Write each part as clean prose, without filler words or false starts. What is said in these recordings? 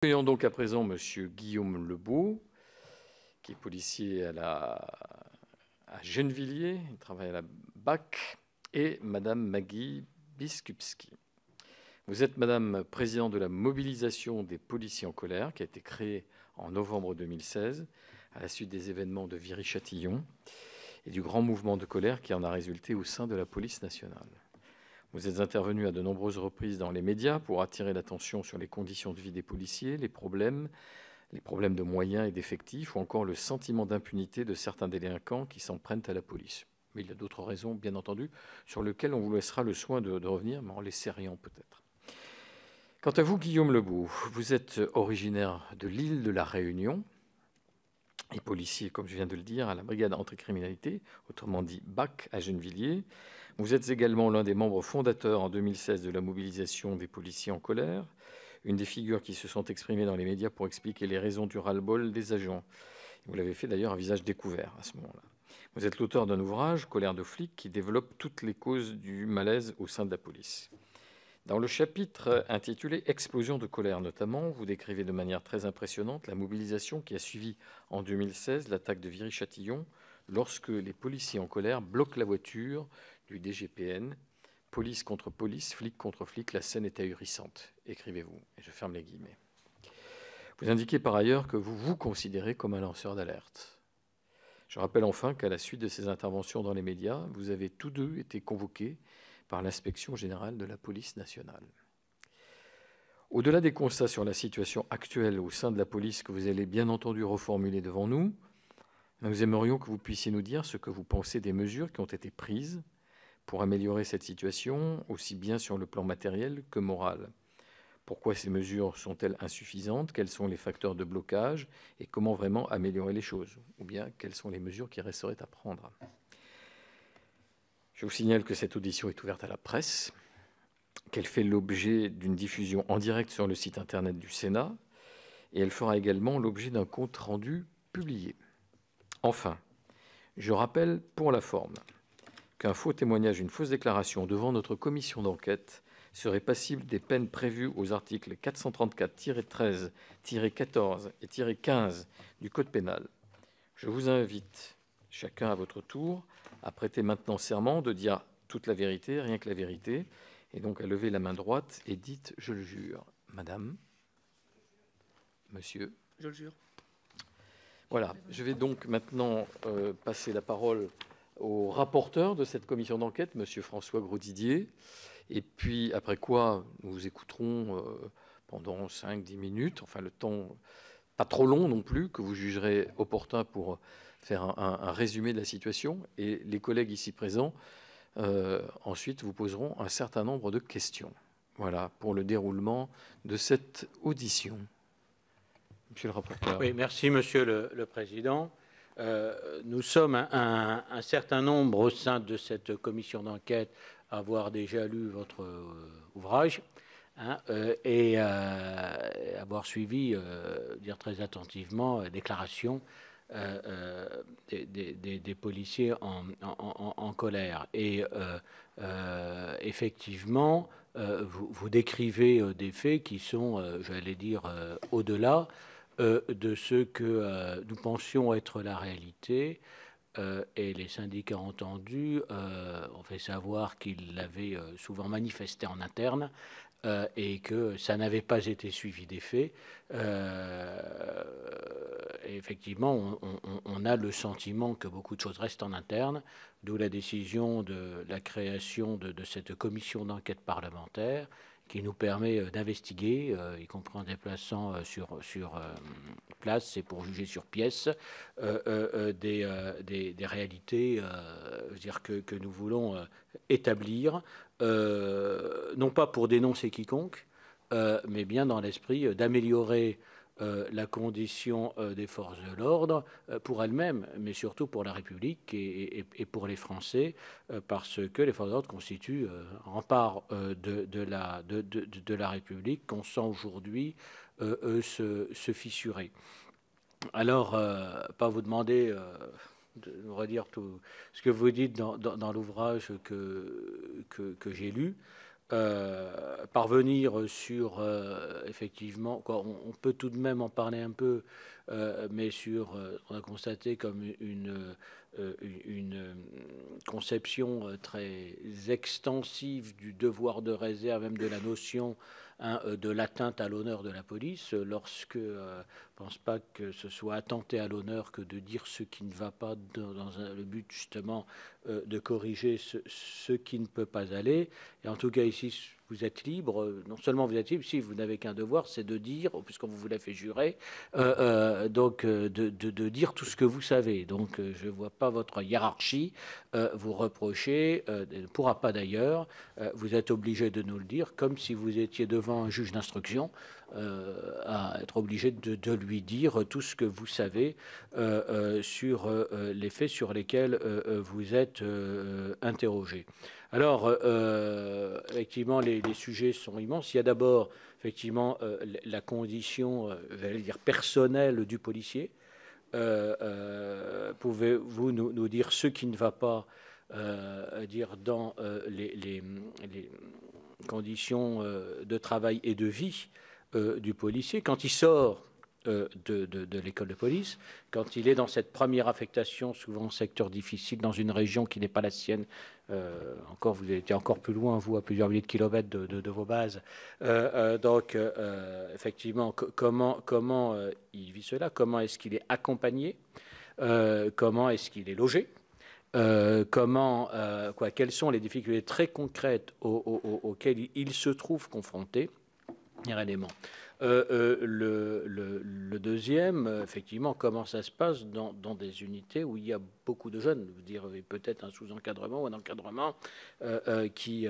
Accueillons donc à présent Monsieur Guillaume Lebeau, qui est policier à Gennevilliers, il travaille à la BAC, et Madame Maggie Biskupski. Vous êtes Madame présidente de la mobilisation des policiers en colère, qui a été créée en novembre 2016, à la suite des événements de Viry-Châtillon et du grand mouvement de colère qui en a résulté au sein de la police nationale. Vous êtes intervenu à de nombreuses reprises dans les médias pour attirer l'attention sur les conditions de vie des policiers, les problèmes de moyens et d'effectifs, ou encore le sentiment d'impunité de certains délinquants qui s'en prennent à la police. Mais il y a d'autres raisons, bien entendu, sur lesquelles on vous laissera le soin de revenir, mais en les serrant peut-être. Quant à vous, Guillaume Lebeau, vous êtes originaire de l'île de la Réunion et policier, comme je viens de le dire, à la brigade anticriminalité, autrement dit BAC à Gennevilliers. Vous êtes également l'un des membres fondateurs en 2016 de la mobilisation des policiers en colère, une des figures qui se sont exprimées dans les médias pour expliquer les raisons du ras-le-bol des agents. Vous l'avez fait d'ailleurs à visage découvert à ce moment-là. Vous êtes l'auteur d'un ouvrage, Colère de flic, qui développe toutes les causes du malaise au sein de la police. Dans le chapitre intitulé « Explosion de colère » notamment, vous décrivez de manière très impressionnante la mobilisation qui a suivi en 2016 l'attaque de Viry-Châtillon, lorsque les policiers en colère bloquent la voiture du DGPN. Police contre police, flic contre flic, la scène est ahurissante, écrivez-vous. Et je ferme les guillemets. Vous indiquez par ailleurs que vous vous considérez comme un lanceur d'alerte. Je rappelle enfin qu'à la suite de ces interventions dans les médias, vous avez tous deux été convoqués par l'inspection générale de la police nationale. Au-delà des constats sur la situation actuelle au sein de la police que vous allez bien entendu reformuler devant nous, nous aimerions que vous puissiez nous dire ce que vous pensez des mesures qui ont été prises pour améliorer cette situation, aussi bien sur le plan matériel que moral. Pourquoi ces mesures sont-elles insuffisantes? Quels sont les facteurs de blocage? Et comment vraiment améliorer les choses? Ou bien, quelles sont les mesures qui resteraient à prendre? Je vous signale que cette audition est ouverte à la presse, qu'elle fait l'objet d'une diffusion en direct sur le site internet du Sénat, et elle fera également l'objet d'un compte rendu publié. Enfin, je rappelle pour la forme qu'un faux témoignage, une fausse déclaration devant notre commission d'enquête serait passible des peines prévues aux articles 434-13, -14 et -15 du Code pénal. Je vous invite, chacun à votre tour, à prêter maintenant serment de dire toute la vérité, rien que la vérité, et donc à lever la main droite et dites « je le jure ». Madame, monsieur. Je le jure. Voilà, je vais donc maintenant passer la parole au rapporteur de cette commission d'enquête, monsieur François Grosdidier, et puis après quoi nous vous écouterons pendant 5-10 minutes, enfin le temps pas trop long non plus, que vous jugerez opportun pour faire un résumé de la situation, et les collègues ici présents ensuite vous poseront un certain nombre de questions. Voilà, pour le déroulement de cette audition. Monsieur le rapporteur. Oui, merci, Monsieur le Président. Nous sommes un certain nombre au sein de cette commission d'enquête à avoir déjà lu votre ouvrage et avoir suivi, dire très attentivement, déclarations des policiers en colère. Et effectivement, vous décrivez des faits qui sont, j'allais dire, au-delà de ce que nous pensions être la réalité. Et les syndicats entendus ont fait savoir qu'ils l'avaient souvent manifesté en interne et que ça n'avait pas été suivi des faits. Et effectivement, on a le sentiment que beaucoup de choses restent en interne, d'où la décision de la création de cette commission d'enquête parlementaire qui nous permet d'investiguer, y compris en déplaçant sur place, c'est pour juger sur pièce, des réalités je veux dire que nous voulons établir, non pas pour dénoncer quiconque, mais bien dans l'esprit d'améliorer la condition des forces de l'ordre pour elles-mêmes, mais surtout pour la République et pour les Français, parce que les forces de l'ordre constituent un rempart de la République qu'on sent aujourd'hui se fissurer. Alors, pas vous demander de nous redire tout ce que vous dites dans l'ouvrage que j'ai lu. parvenir sur, effectivement, on peut tout de même en parler un peu, mais on a constaté comme une conception très extensive du devoir de réserve, même de la notion de l'atteinte à l'honneur de la police, lorsque je ne pense pas que ce soit attenter à l'honneur que de dire ce qui ne va pas dans le but justement de corriger ce qui ne peut pas aller. Et en tout cas ici, vous êtes libre, non seulement vous êtes libre, si vous n'avez qu'un devoir, c'est de dire, puisqu'on vous l'a fait jurer, de dire tout ce que vous savez. Donc je ne vois pas votre hiérarchie vous reprocher, ne pourra pas d'ailleurs, vous êtes obligé de nous le dire, comme si vous étiez devant un juge d'instruction, à être obligé de lui dire tout ce que vous savez sur les faits sur lesquels vous êtes interrogé. Alors, effectivement, les sujets sont immenses. Il y a d'abord, effectivement, la condition, j'allais dire, personnelle du policier. Pouvez-vous nous dire ce qui ne va pas dire dans les conditions de travail et de vie du policier quand il sort de l'école de police, quand il est dans cette première affectation, souvent en secteur difficile, dans une région qui n'est pas la sienne, encore vous étiez encore plus loin, vous, à plusieurs milliers de kilomètres de vos bases. Donc, effectivement, comment il vit cela? Comment est-ce qu'il est accompagné? Comment est-ce qu'il est logé? Quelles sont les difficultés très concrètes auxquelles il se trouve confronté? Premier élément. Le deuxième, effectivement, comment ça se passe dans des unités où il y a beaucoup de jeunes, dire peut-être un sous-encadrement ou un encadrement qui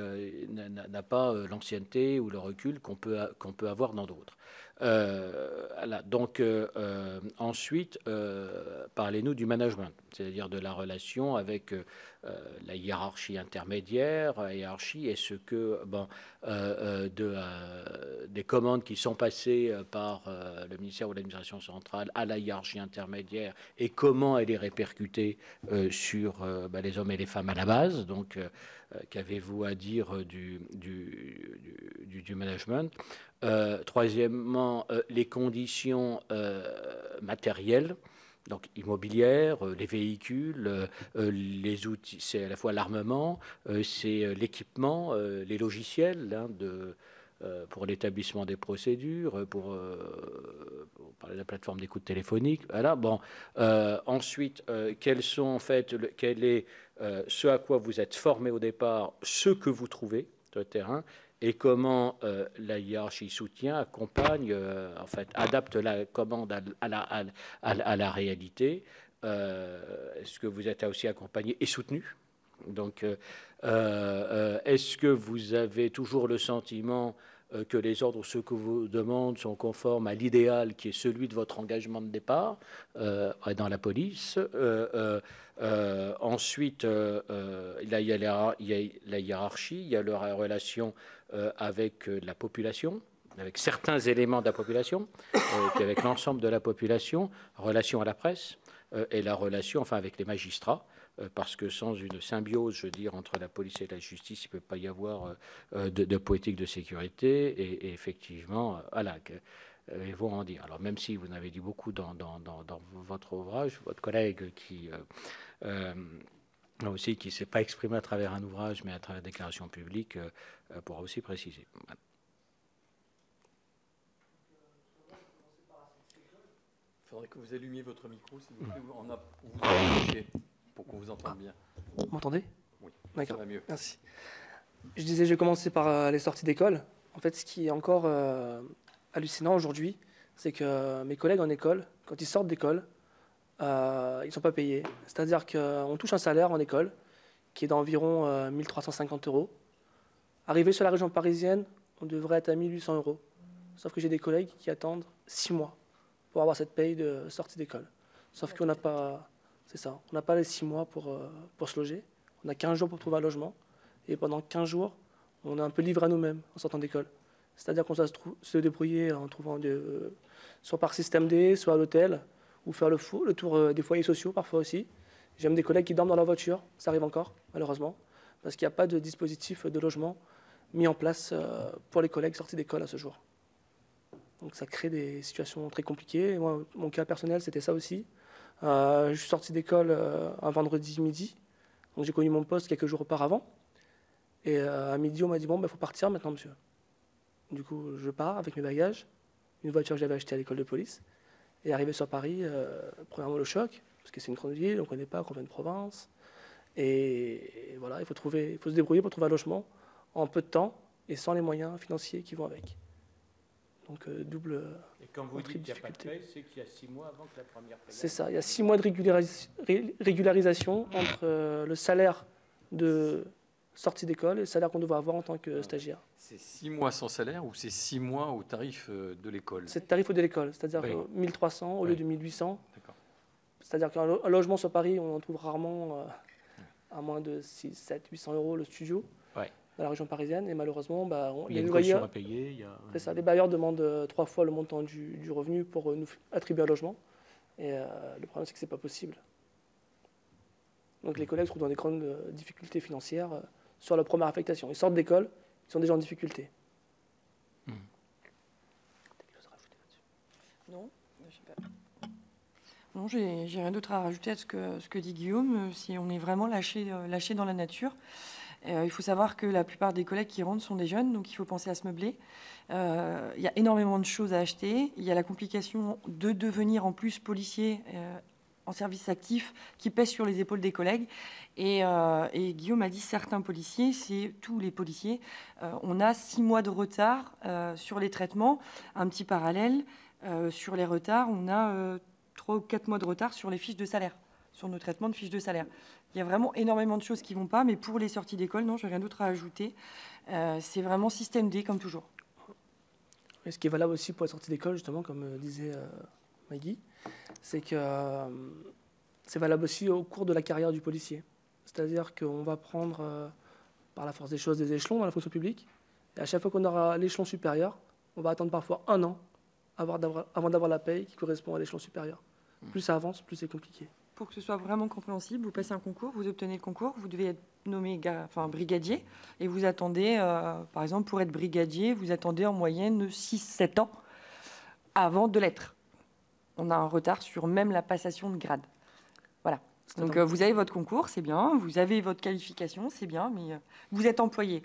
n'a pas l'ancienneté ou le recul qu'on peut avoir dans d'autres. Voilà. Donc, ensuite, parlez-nous du management, c'est-à-dire de la relation avec la hiérarchie intermédiaire, la hiérarchie, est-ce que des commandes qui sont passées par le ministère ou l'administration centrale à la hiérarchie intermédiaire et comment elle est répercutée sur les hommes et les femmes à la base. Donc, qu'avez-vous à dire du management? Troisièmement, les conditions matérielles. Donc immobilière, les véhicules, les outils, c'est à la fois l'armement, c'est l'équipement, les logiciels pour l'établissement des procédures, pour parler de la plateforme d'écoute téléphonique. Voilà. Bon. Ensuite, quels sont en fait, quel est ce à quoi vous êtes formé au départ, ce que vous trouvez sur le terrain, et comment la hiérarchie soutient, accompagne, en fait, adapte la commande à la réalité. Est-ce que vous êtes aussi accompagné et soutenu? Donc, est-ce que vous avez toujours le sentiment que les ordres ou ceux que vous demandent sont conformes à l'idéal qui est celui de votre engagement de départ dans la police? Ensuite, il y a la hiérarchie, il y a la relation avec la population, avec certains éléments de la population, puis avec l'ensemble de la population, relation à la presse et la relation, enfin, avec les magistrats, parce que sans une symbiose, je veux dire, entre la police et la justice, il ne peut pas y avoir de politique de sécurité. Et effectivement, voilà, ils vont en dire. Alors, même si vous en avez dit beaucoup dans votre ouvrage, votre collègue qui aussi qui ne s'est pas exprimé à travers un ouvrage, mais à travers des déclarations publiques, pourra aussi préciser. Voilà. Il faudrait que vous allumiez votre micro, s'il vous plaît. Vous approchez pour qu'on vous entende bien. Vous m'entendez? Oui, d'accord. Ça va mieux. Merci. Je disais, je vais commencer par les sorties d'école. En fait, ce qui est encore hallucinant aujourd'hui, c'est que mes collègues en école, quand ils sortent d'école, ils ne sont pas payés. C'est-à-dire qu'on touche un salaire en école qui est d'environ 1 350 €. Arrivé sur la région parisienne, on devrait être à 1 800 €. Sauf que j'ai des collègues qui attendent 6 mois pour avoir cette paye de sortie d'école. Sauf qu'on n'a pas, c'est ça, on n'a pas les 6 mois pour se loger. On a 15 jours pour trouver un logement. Et pendant 15 jours, on est un peu livré à nous-mêmes en sortant d'école. C'est-à-dire qu'on doit se débrouiller en trouvant soit par système D, soit à l'hôtel, ou faire le tour des foyers sociaux parfois aussi. J'ai même des collègues qui dorment dans leur voiture, ça arrive encore, malheureusement, parce qu'il n'y a pas de dispositif de logement mis en place pour les collègues sortis d'école à ce jour. Donc ça crée des situations très compliquées. Et moi, mon cas personnel, c'était ça aussi. Je suis sorti d'école un vendredi midi, donc j'ai connu mon poste quelques jours auparavant. Et à midi, on m'a dit, bon, il faut partir maintenant, monsieur. Du coup, je pars avec mes bagages, une voiture que j'avais achetée à l'école de police. Et arrivé sur Paris, premièrement le choc, parce que c'est une grande ville, on ne connaît pas, qu'on vient de province. Et voilà, il faut se débrouiller pour trouver un logement en peu de temps et sans les moyens financiers qui vont avec. Donc double. Et quand vous dites qu'il n'y a pas de difficulté. paie, c'est qu'il y a 6 mois avant que la première paie. C'est ça, il y a 6 mois de régularisation entre le salaire de sortie d'école et le salaire qu'on devrait avoir en tant que stagiaire. C'est 6 mois sans salaire ou c'est 6 mois au tarif de l'école? C'est le tarif de l'école, c'est-à-dire Oui. 1300 au lieu de 1800. D'accord. C'est-à-dire qu'un logement sur Paris, on en trouve rarement à moins de 6, 7, 800 euros le studio Ouais. dans la région parisienne. Et malheureusement, Il y a une caution à payer. Il y a... c'est ça, les bailleurs demandent 3 fois le montant du revenu pour nous attribuer un logement. Et le problème, c'est que ce n'est pas possible. Donc les collègues se trouvent dans des grandes difficultés financières sur leur première affectation. Ils sortent d'école, ils sont déjà en difficulté. Non, je sais pas. Non, j'ai rien d'autre à rajouter à ce que dit Guillaume. Si on est vraiment lâché dans la nature, il faut savoir que la plupart des collègues qui rentrent sont des jeunes, donc il faut penser à se meubler. Il y a énormément de choses à acheter. Il y a la complication de devenir en plus policier en service actif qui pèse sur les épaules des collègues. Et Guillaume a dit certains policiers, c'est tous les policiers. On a 6 mois de retard sur les traitements. Un petit parallèle, sur les retards, on a 3 ou 4 mois de retard sur les fiches de salaire, sur nos traitements de fiches de salaire. Il y a vraiment énormément de choses qui ne vont pas, mais pour les sorties d'école, non, je n'ai rien d'autre à ajouter. C'est vraiment système D, comme toujours. Et ce qui est valable aussi pour les sorties d'école, justement, comme disait Maggie, c'est que c'est valable aussi au cours de la carrière du policier. C'est-à-dire qu'on va prendre, par la force des choses, des échelons dans la fonction publique. Et à chaque fois qu'on aura l'échelon supérieur, on va attendre parfois 1 an avant d'avoir la paye qui correspond à l'échelon supérieur. Plus ça avance, plus c'est compliqué. Pour que ce soit vraiment compréhensible, vous passez un concours, vous obtenez le concours, vous devez être nommé brigadier, et vous attendez, par exemple, pour être brigadier, vous attendez en moyenne 6-7 ans avant de l'être. On a un retard sur même la passation de grade. Voilà. Donc vous avez votre concours, c'est bien, vous avez votre qualification, c'est bien, mais vous êtes employé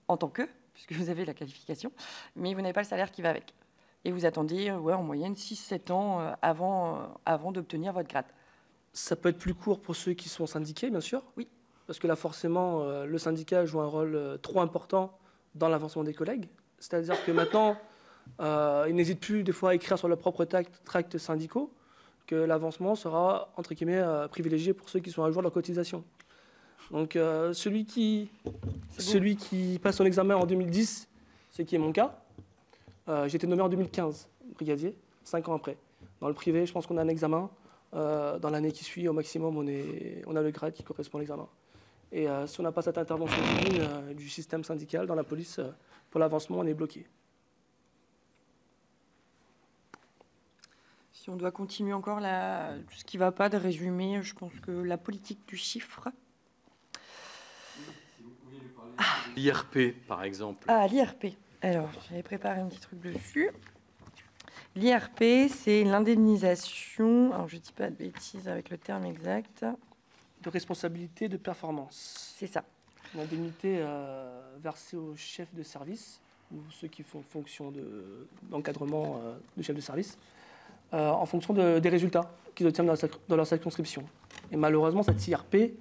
en tant que, puisque vous avez la qualification, mais vous n'avez pas le salaire qui va avec. Et vous attendez en moyenne 6-7 ans avant d'obtenir votre grade. Ça peut être plus court pour ceux qui sont syndiqués, bien sûr. Oui. Parce que là, forcément, le syndicat joue un rôle trop important dans l'avancement des collègues. C'est-à-dire que maintenant, ils n'hésitent plus des fois à écrire sur leurs propres tracts syndicaux que l'avancement sera, entre guillemets, privilégié pour ceux qui sont à jour de leur cotisation. Donc celui qui passe son examen en 2010, ce qui est mon cas, j'ai été nommé en 2015, brigadier, 5 ans après. Dans le privé, je pense qu'on a un examen. Dans l'année qui suit, au maximum, on a le grade qui correspond à l'examen. Et si on n'a pas cette intervention divine du système syndical dans la police, pour l'avancement, on est bloqué. Si on doit continuer encore ce qui ne va pas de résumer, je pense que la politique du chiffre. L'IRP, par exemple. Ah, l'IRP. Alors, j'avais préparé un petit truc dessus. L'IRP, c'est l'indemnisation, alors je ne dis pas de bêtises avec le terme exact. De responsabilité de performance. C'est ça. L'indemnité versée aux chefs de service, ou ceux qui font fonction d'encadrement de chef de service, en fonction des résultats qu'ils obtiennent dans leur circonscription. Et malheureusement, cette IRP,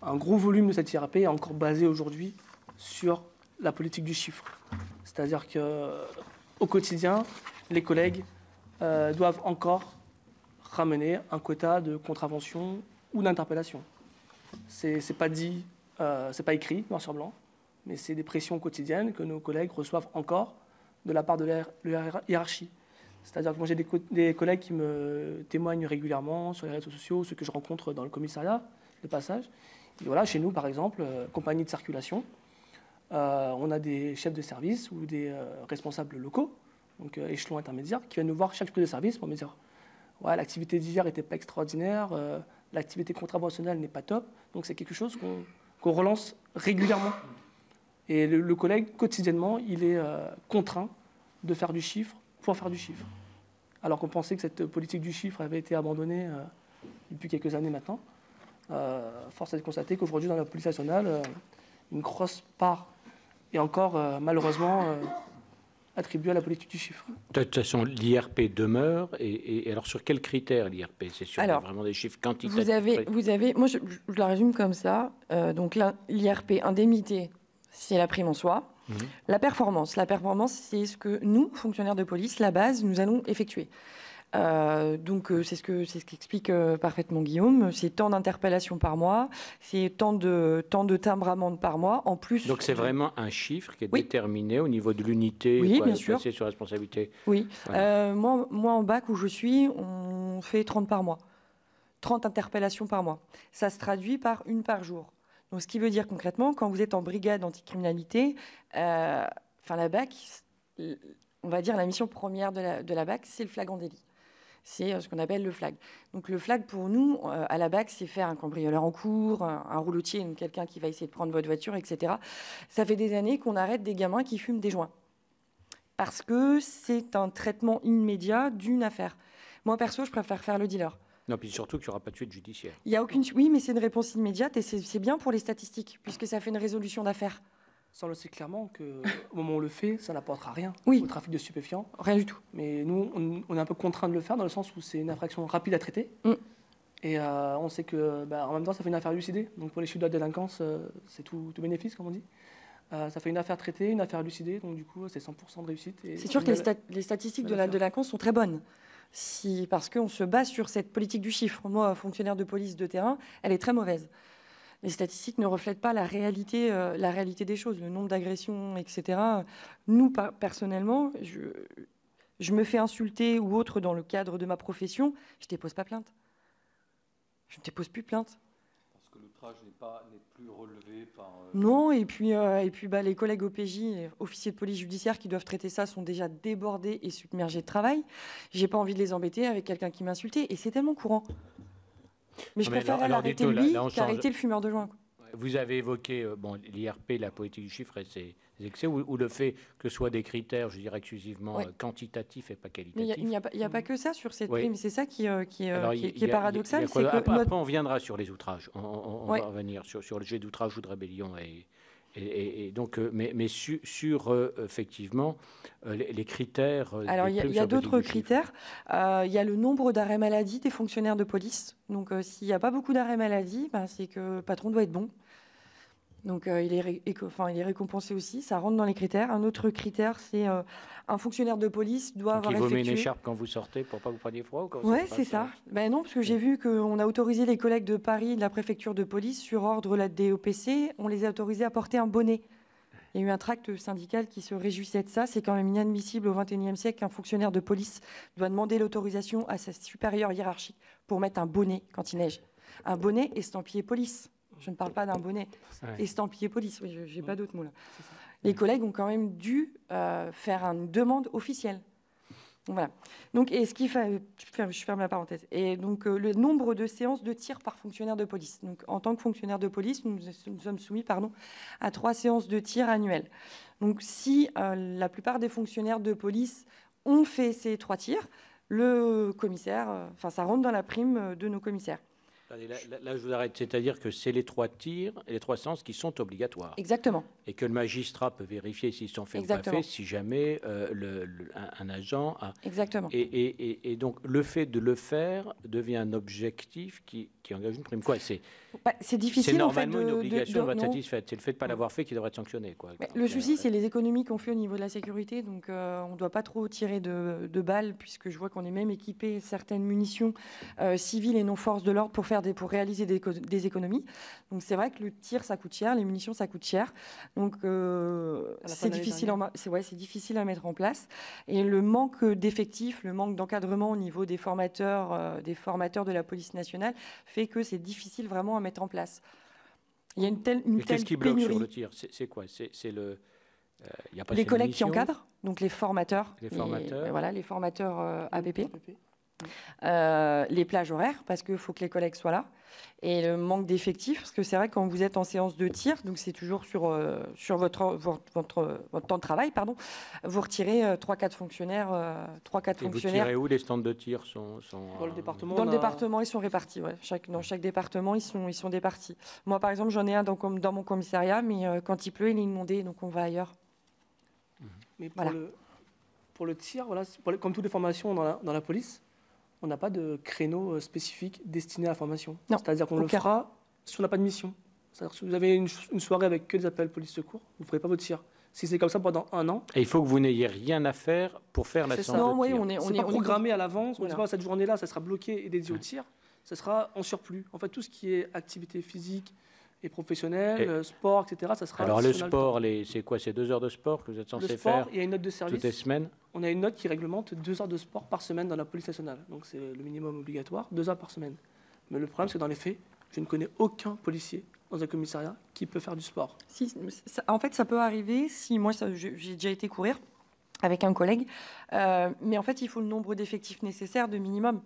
un gros volume de cette IRP est encore basé aujourd'hui sur la politique du chiffre. C'est-à-dire qu'au quotidien, les collègues doivent encore ramener un quota de contravention ou d'interpellation. C'est pas dit, c'est pas écrit noir sur blanc, mais c'est des pressions quotidiennes que nos collègues reçoivent encore de la part de leur hiérarchie. C'est-à-dire que moi j'ai des collègues qui me témoignent régulièrement sur les réseaux sociaux, ceux que je rencontre dans le commissariat de passage. Et voilà, chez nous par exemple, compagnie de circulation, on a des chefs de service ou des responsables locaux, donc échelon intermédiaire, qui viennent nous voir chaque jour de service pour me dire ouais, l'activité d'hier n'était pas extraordinaire, l'activité contraventionnelle n'est pas top, donc c'est quelque chose qu'on relance régulièrement. Et le collègue, quotidiennement, il est contraint de faire du chiffre pour faire du chiffre. Alors qu'on pensait que cette politique du chiffre avait été abandonnée depuis quelques années maintenant. Force est de constater qu'aujourd'hui, dans la police nationale, une grosse part est encore, malheureusement, attribuée à la politique du chiffre. De toute façon, l'IRP demeure. Et alors, sur quels critères l'IRP? C'est sur vraiment des chiffres quantitatifs? Vous avez moi, je la résume comme ça. Donc, l'IRP, indemnité, c'est la prime en soi. La performance, c'est ce que nous, fonctionnaires de police, la base, nous allons effectuer. Donc c'est ce qu'explique parfaitement Guillaume. C'est tant d'interpellations par mois, c'est tant de timbres-amendes par mois. En plus, donc c'est vraiment un chiffre qui est déterminé au niveau de l'unité, bien sûr, placé sur responsabilité. Oui. Voilà. Moi en bac où je suis, on fait 30 par mois, 30 interpellations par mois. Ça se traduit par une par jour. Donc, ce qui veut dire concrètement, quand vous êtes en brigade anticriminalité, la BAC, on va dire la mission première de la BAC, c'est le flagrant délit. C'est ce qu'on appelle le flag. Donc le flag, pour nous, à la BAC, c'est faire un cambrioleur en cours, un roulotier, donc quelqu'un qui va essayer de prendre votre voiture, etc. Ça fait des années qu'on arrête des gamins qui fument des joints. Parce que c'est un traitement immédiat d'une affaire. Moi, perso, je préfère faire le dealer. Non, puis surtout qu'il n'y aura pas de suite judiciaire. Il y a aucune... Oui, mais c'est une réponse immédiate et c'est bien pour les statistiques, puisque ça fait une résolution d'affaires. Sans le sait clairement qu'au moment où on le fait, ça n'apportera rien au trafic de stupéfiants. Rien du tout. Mais nous, on est un peu contraint de le faire dans le sens où c'est une infraction rapide à traiter. Et on sait que, en même temps, ça fait une affaire élucidée. Donc pour les chiffres de la délinquance, c'est tout bénéfice, comme on dit. Ça fait une affaire traitée, une affaire élucidée. Donc du coup, c'est 100% de réussite. C'est sûr que les statistiques de la délinquance sont très bonnes. Parce qu'on se base sur cette politique du chiffre. Moi, fonctionnaire de police de terrain, elle est très mauvaise. Les statistiques ne reflètent pas la réalité des choses, le nombre d'agressions, etc. Nous, personnellement, je me fais insulter ou autre dans le cadre de ma profession, je ne dépose pas plainte. Je ne dépose plus plainte. Parce que l'outrage n'est plus relevé par... Non, et puis les collègues OPJ, officiers de police judiciaire qui doivent traiter ça, sont déjà débordés et submergés de travail. Je n'ai pas envie de les embêter avec quelqu'un qui m'insultait, et c'est tellement courant. Mais je préfère arrêter lui qu'arrêter le fumeur de joint. Vous avez évoqué l'IRP, la politique du chiffre et ses excès, ou le fait que ce soit des critères, je dirais, exclusivement quantitatifs et pas qualitatifs. Mais il n'y a pas que ça sur cette prime, c'est ça qui est paradoxal. Après, on viendra sur les outrages. On va revenir sur le jet d'outrage ou de rébellion. Et donc, mais sur effectivement les critères. Alors, il y a d'autres critères. Il y a le nombre d'arrêts maladie des fonctionnaires de police. Donc, s'il n'y a pas beaucoup d'arrêts maladie, c'est que le patron doit être bon. Donc, il est récompensé aussi. Ça rentre dans les critères. Un autre critère, c'est un fonctionnaire de police doit avoir effectué... Il vous met une écharpe quand vous sortez pour pas que vous preniez froid? Oui, c'est ça. Non, parce que j'ai vu qu'on a autorisé les collègues de Paris, de la préfecture de police, sur ordre de la DOPC, on les a autorisés à porter un bonnet. Il y a eu un tract syndical qui se réjouissait de ça. C'est quand même inadmissible au XXIe siècle qu'un fonctionnaire de police doit demander l'autorisation à sa supérieure hiérarchique pour mettre un bonnet quand il neige. Un bonnet estampillé police. Je ne parle pas d'un bonnet estampillé police. Oui, je n'ai pas d'autres mots là. Les collègues ont quand même dû faire une demande officielle. Voilà. Donc, et ce qui fait, je ferme la parenthèse. Et donc, le nombre de séances de tir par fonctionnaire de police. Donc, en tant que fonctionnaire de police, nous sommes soumis, à 3 séances de tir annuelles. Donc, si la plupart des fonctionnaires de police ont fait ces 3 tirs, le commissaire, ça rentre dans la prime de nos commissaires. Là, je vous arrête. C'est-à-dire que c'est les 3 tirs et les 3 séances qui sont obligatoires. Exactement. Et que le magistrat peut vérifier s'ils sont faits ou pas faits si jamais un agent a... Exactement. Et donc, le fait de le faire devient un objectif qui engage une prime. Quoi, c'est difficile. C'est normalement une obligation de être satisfaite. C'est le fait de ne pas l'avoir fait qui devrait être sanctionné. Le souci, c'est les économies qu'on fait au niveau de la sécurité. Donc, on ne doit pas trop tirer de balles, puisque je vois qu'on est même équipé certaines munitions civiles et non forces de l'ordre pour réaliser des économies. Donc, c'est vrai que le tir, ça coûte cher. Les munitions, ça coûte cher. Donc, c'est difficile à mettre en place. Et le manque d'effectifs, le manque d'encadrement au niveau des formateurs de la police nationale fait que c'est difficile vraiment à mettre en place. Il y a une telle qu'est-ce qui bloque pénurie. Sur le tir? C'est quoi? C'est le... les collègues qui encadrent, donc les formateurs. Les formateurs. Les formateurs ABP. Les plages horaires, parce qu'il faut que les collègues soient là. Et le manque d'effectifs, parce que c'est vrai, quand vous êtes en séance de tir, donc c'est toujours sur votre temps de travail, pardon, vous retirez 3-4 fonctionnaires. Et vous tirez où? Les stands de tir sont Dans le département, Dans le département, ils sont répartis. Ouais. Dans chaque département, ils sont départis. Moi, par exemple, j'en ai un dans mon commissariat, mais quand il pleut, il est inondé, donc on va ailleurs. Mais Voilà. pour le tir, voilà, comme toutes les formations dans la police, on n'a pas de créneau spécifique destiné à la formation. Non, C'est-à-dire qu'on le aucun. fera si on n'a pas de mission. C'est-à-dire que si vous avez une soirée avec que des appels police-secours, vous ne ferez pas votre tir. Si c'est comme ça pendant 1 an, Et il faut que vous n'ayez rien à faire pour faire la C'est séance ça. de Non, oui, tir. c'est pas programmé à l'avance. On ne Voilà. dit pas cette journée-là, ça sera bloqué et dédié au tir. Ça sera en surplus. En fait, tout ce qui est activité physique et professionnelle, sport, etc., ça sera... Alors le si on a sport, c'est quoi? C'est 2 heures de sport que vous êtes temps. censé Le sport, faire il y a une note de toutes les service. semaines? On a une note qui réglemente 2 heures de sport par semaine dans la police nationale. Donc c'est le minimum obligatoire, 2 heures par semaine. Mais le problème, c'est que dans les faits, je ne connais aucun policier dans un commissariat qui peut faire du sport. En fait, ça peut arriver si moi, j'ai déjà été courir avec un collègue, mais en fait, il faut le nombre d'effectifs nécessaires de minimum.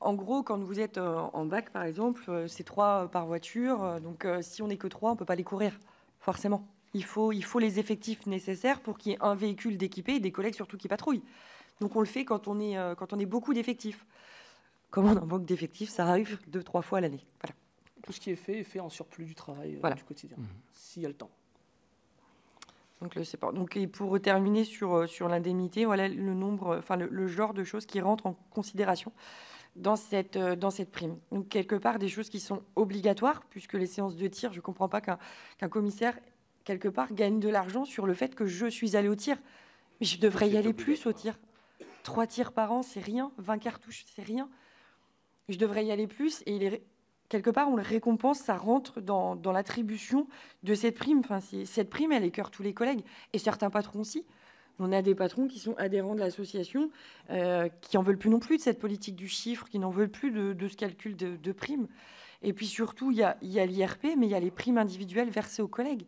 En gros, quand vous êtes en bac, par exemple, c'est 3 par voiture. Donc, si on n'est que 3, on ne peut pas les courir, forcément. Il faut les effectifs nécessaires pour qu'il y ait un véhicule d'équipé et des collègues surtout qui patrouillent. Donc, on le fait quand on est beaucoup d'effectifs. Comme on a un manque d'effectifs, ça arrive 2-3 fois à l'année. Voilà. Tout ce qui est fait en surplus du travail Voilà. du quotidien, s'il y a le temps. Donc, et pour terminer sur l'indemnité, voilà le nombre, le genre de choses qui rentrent en considération dans cette prime. Donc, quelque part, des choses qui sont obligatoires, puisque les séances de tir, je ne comprends pas qu'un commissaire, quelque part, gagne de l'argent sur le fait que je suis allé au tir. Mais je devrais y aller plus au tir. 3 tirs par an, c'est rien. 20 cartouches, c'est rien. Je devrais y aller plus. Et quelque part, on le récompense, ça rentre dans l'attribution de cette prime. Enfin, cette prime, elle écœure tous les collègues. Et certains patrons aussi. On a des patrons qui sont adhérents de l'association, qui n'en veulent plus non plus de cette politique du chiffre, qui n'en veulent plus de ce calcul de primes. Et puis surtout, il y a l'IRP, mais il y a les primes individuelles versées aux collègues.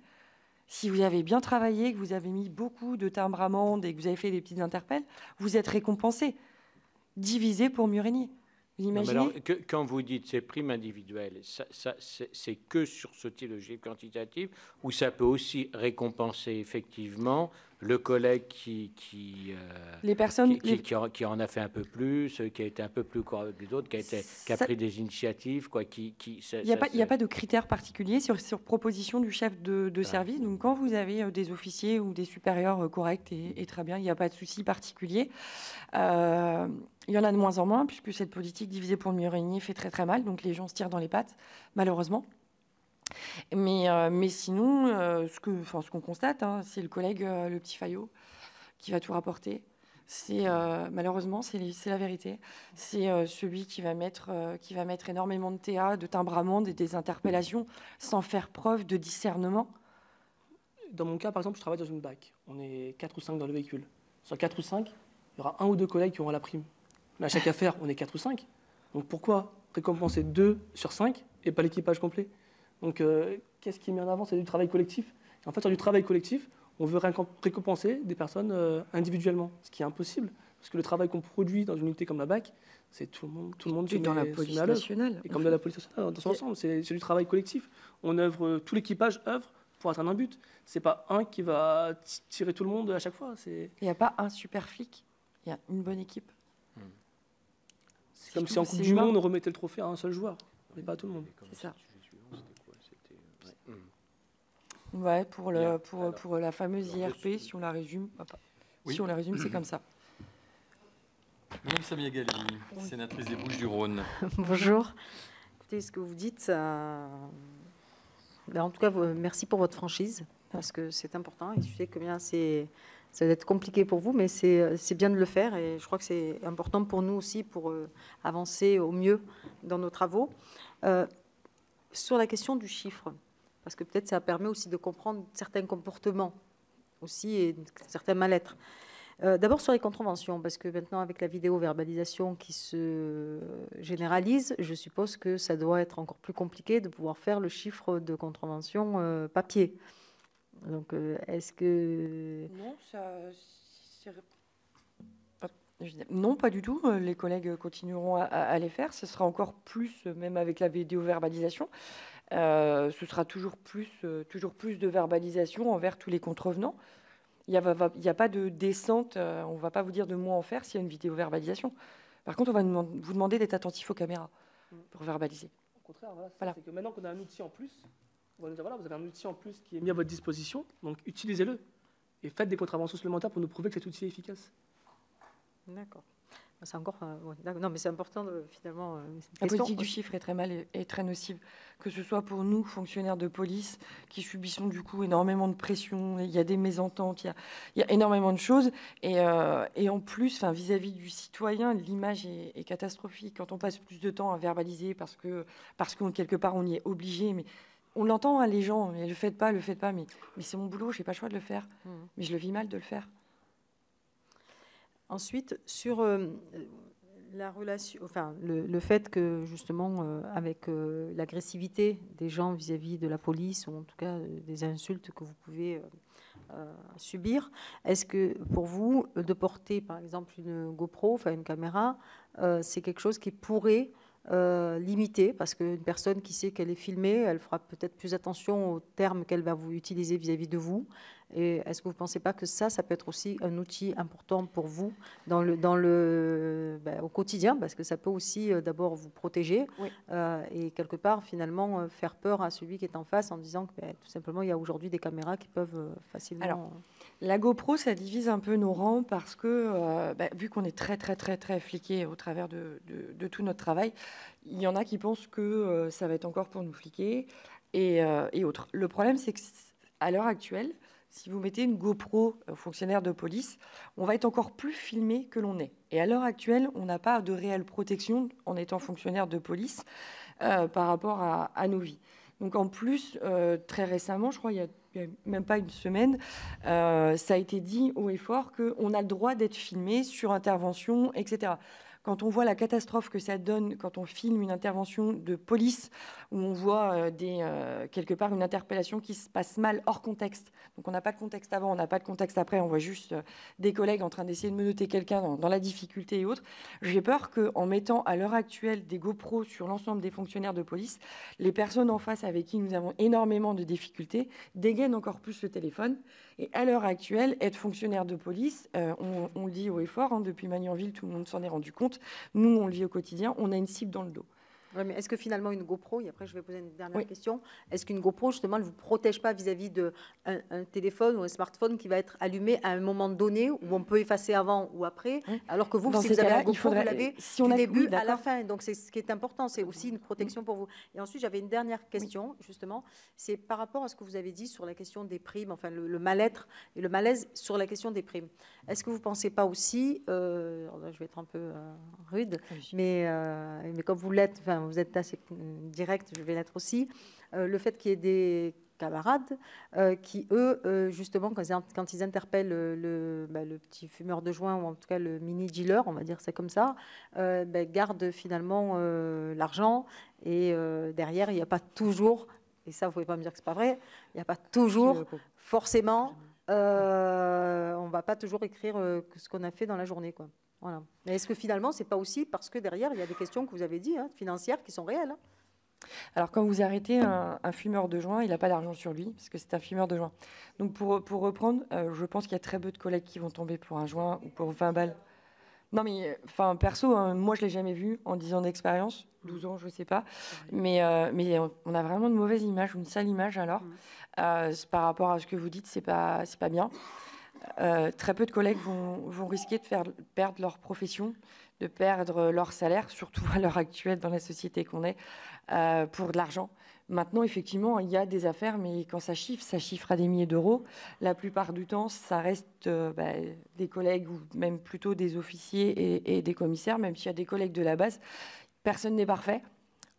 Si vous avez bien travaillé, que vous avez mis beaucoup de timbres amendes et que vous avez fait des petites interpelles, vous êtes récompensé. Divisé pour mieux régner. Vous imaginez ? Non, mais alors, quand vous dites ces primes individuelles, c'est que sur ce type de chiffre quantitatif, ou ça peut aussi récompenser effectivement le collègue qui en a fait un peu plus, qui a été un peu plus courageux que les autres, qui a pris des initiatives, quoi, il n'y a pas de critères particuliers sur proposition du chef de service. Donc, quand vous avez des officiers ou des supérieurs corrects et très bien, il n'y a pas de souci particulier. Il y en a de moins en moins, puisque cette politique divisée pour mieux régner fait très très mal. Donc, les gens se tirent dans les pattes, malheureusement. Mais sinon, ce qu'on constate, hein, c'est le collègue, le petit Fayot, qui va tout rapporter. Malheureusement, c'est la vérité. C'est celui qui va mettre énormément de TA, de timbres amendes et des interpellations sans faire preuve de discernement. Dans mon cas, par exemple, je travaille dans une BAC. On est 4 ou 5 dans le véhicule. Sur 4 ou 5, il y aura 1 ou 2 collègues qui auront la prime. Mais à chaque affaire, on est 4 ou 5. Donc pourquoi récompenser 2 sur 5 et pas l'équipage complet ? Donc qu'est-ce qui est mis en avant ? C'est du travail collectif. Et en fait, sur du travail collectif, on veut récompenser des personnes individuellement, ce qui est impossible. Parce que le travail qu'on produit dans une unité comme la BAC, c'est tout le monde dans la police nationale. Et comme dans la police nationale, dans son ensemble, c'est du travail collectif. On œuvre, tout l'équipage œuvre pour atteindre un but. C'est pas un qui va tirer tout le monde à chaque fois. Il n'y a pas un super flic, il y a une bonne équipe. C'est comme si en Coupe du Monde, on remettait le trophée à un seul joueur, mais pas à tout le monde. C'est ça. Ouais, pour la fameuse IRP, si on la résume, si on la résume, c'est comme ça. Madame Samia Ghali, sénatrice des Bouches-du-Rhône. Bonjour. Écoutez, ce que vous dites, en tout cas, merci pour votre franchise, parce que c'est important. Et je sais que bien ça va être compliqué pour vous, mais c'est bien de le faire. Et je crois que c'est important pour nous aussi pour avancer au mieux dans nos travaux. Sur la question du chiffre, parce que peut-être ça permet aussi de comprendre certains comportements aussi et certains mal-être. D'abord sur les contraventions, parce que maintenant avec la vidéo-verbalisation qui se généralise, je suppose que ça doit être encore plus compliqué de pouvoir faire le chiffre de contravention papier. Donc est-ce que... Non, Non, pas du tout. Les collègues continueront à les faire. Ce sera encore plus, même avec la vidéo-verbalisation. Ce sera toujours plus de verbalisation envers tous les contrevenants. Il n'y a pas de descente. On ne va pas vous dire de moins en faire s'il y a une vidéo-verbalisation. Par contre, on va vous demander d'être attentif aux caméras pour verbaliser. Au contraire, voilà, Voilà. c'est que maintenant qu'on a un outil en plus, on va nous dire voilà, vous avez un outil en plus qui est mis à votre disposition, donc utilisez-le et faites des contraventions supplémentaires pour nous prouver que cet outil est efficace. D'accord. C'est encore. Ouais, d'accord. Non, mais c'est important finalement. La politique du chiffre est très mal et très nocive, que ce soit pour nous, fonctionnaires de police, qui subissons du coup énormément de pression. Il y a des mésententes, il y a énormément de choses. Et en plus, vis-à-vis du citoyen, l'image est catastrophique. Quand on passe plus de temps à verbaliser parce que quelque part on y est obligé, mais on l'entend, hein, les gens, mais le faites pas, mais c'est mon boulot, j'ai pas le choix de le faire. Mais je le vis mal de le faire. Ensuite, sur la relation, enfin, le fait que justement, avec l'agressivité des gens vis-à-vis de la police, ou en tout cas des insultes que vous pouvez subir, est-ce que pour vous, de porter par exemple une GoPro, enfin une caméra, c'est quelque chose qui pourrait limiter, parce qu'une personne qui sait qu'elle est filmée, elle fera peut-être plus attention aux termes qu'elle va vous utiliser vis-à-vis de vous. Et est-ce que vous ne pensez pas que ça peut être aussi un outil important pour vous au quotidien, parce que ça peut aussi d'abord vous protéger, oui. Et quelque part finalement faire peur à celui qui est en face en disant que tout simplement il y a aujourd'hui des caméras qui peuvent facilement... Alors, la GoPro, ça divise un peu nos rangs parce que vu qu'on est très très très très fliqués au travers de tout notre travail, il y en a qui pensent que ça va être encore pour nous fliquer et autres. Le problème, c'est qu'à l'heure actuelle, si vous mettez une GoPro fonctionnaire de police, on va être encore plus filmé que l'on est. Et à l'heure actuelle, on n'a pas de réelle protection en étant fonctionnaire de police par rapport à nos vies. Donc en plus, très récemment, je crois il n'y a même pas une semaine, ça a été dit haut et fort qu'on a le droit d'être filmé sur intervention, etc. Quand on voit la catastrophe que ça donne quand on filme une intervention de police où on voit quelque part une interpellation qui se passe mal hors contexte. Donc on n'a pas de contexte avant, on n'a pas de contexte après, on voit juste des collègues en train d'essayer de menotter quelqu'un dans la difficulté et autres. J'ai peur qu'en mettant à l'heure actuelle des GoPros sur l'ensemble des fonctionnaires de police, les personnes en face avec qui nous avons énormément de difficultés dégainent encore plus le téléphone. Et à l'heure actuelle, être fonctionnaire de police, on le dit haut et fort, hein, depuis Magnanville, tout le monde s'en est rendu compte. Nous, on le vit au quotidien, on a une cible dans le dos. Ouais, mais est-ce que finalement une GoPro, et après je vais poser une dernière question, est-ce qu'une GoPro justement ne vous protège pas vis-à-vis d'un téléphone ou un smartphone qui va être allumé à un moment donné où on peut effacer avant ou après, alors que vous, si vous avez la GoPro, vous l'avez du début à la fin. Donc c'est ce qui est important, c'est aussi une protection pour vous. Et ensuite j'avais une dernière question justement, c'est par rapport à ce que vous avez dit sur la question des primes, enfin le mal-être et le malaise sur la question des primes. Est-ce que vous ne pensez pas aussi, je vais être un peu rude, mais comme vous l'êtes, enfin, vous êtes assez direct, je vais l'être aussi, le fait qu'il y ait des camarades qui, eux, justement, quand ils interpellent le petit fumeur de joint, ou en tout cas le mini-dealer, on va dire ça comme ça, gardent finalement l'argent, et derrière, il n'y a pas toujours, et ça, vous ne pouvez pas me dire que ce n'est pas vrai, il n'y a pas toujours forcément... on ne va pas toujours écrire ce qu'on a fait dans la journée, quoi. Voilà. Mais est-ce que finalement, c'est pas aussi parce que derrière, il y a des questions que vous avez dit, hein, financières, qui sont réelles, hein? Alors, quand vous arrêtez un fumeur de joint, il n'a pas d'argent sur lui, parce que c'est un fumeur de joint. Donc, pour reprendre, je pense qu'il y a très peu de collègues qui vont tomber pour un joint ou pour 20 balles. Non, mais perso, hein, moi, je ne l'ai jamais vu en 10 ans d'expérience, 12 ans, je ne sais pas. Mais on a vraiment une mauvaise image, une sale image, alors. Par rapport à ce que vous dites, c'est pas bien. Très peu de collègues vont risquer de faire perdre leur profession, de perdre leur salaire, surtout à l'heure actuelle dans la société qu'on est, pour de l'argent. Maintenant, effectivement, il y a des affaires, mais quand ça chiffre à des milliers d'euros. La plupart du temps, ça reste des collègues ou même plutôt des officiers et des commissaires, même s'il y a des collègues de la base. Personne n'est parfait.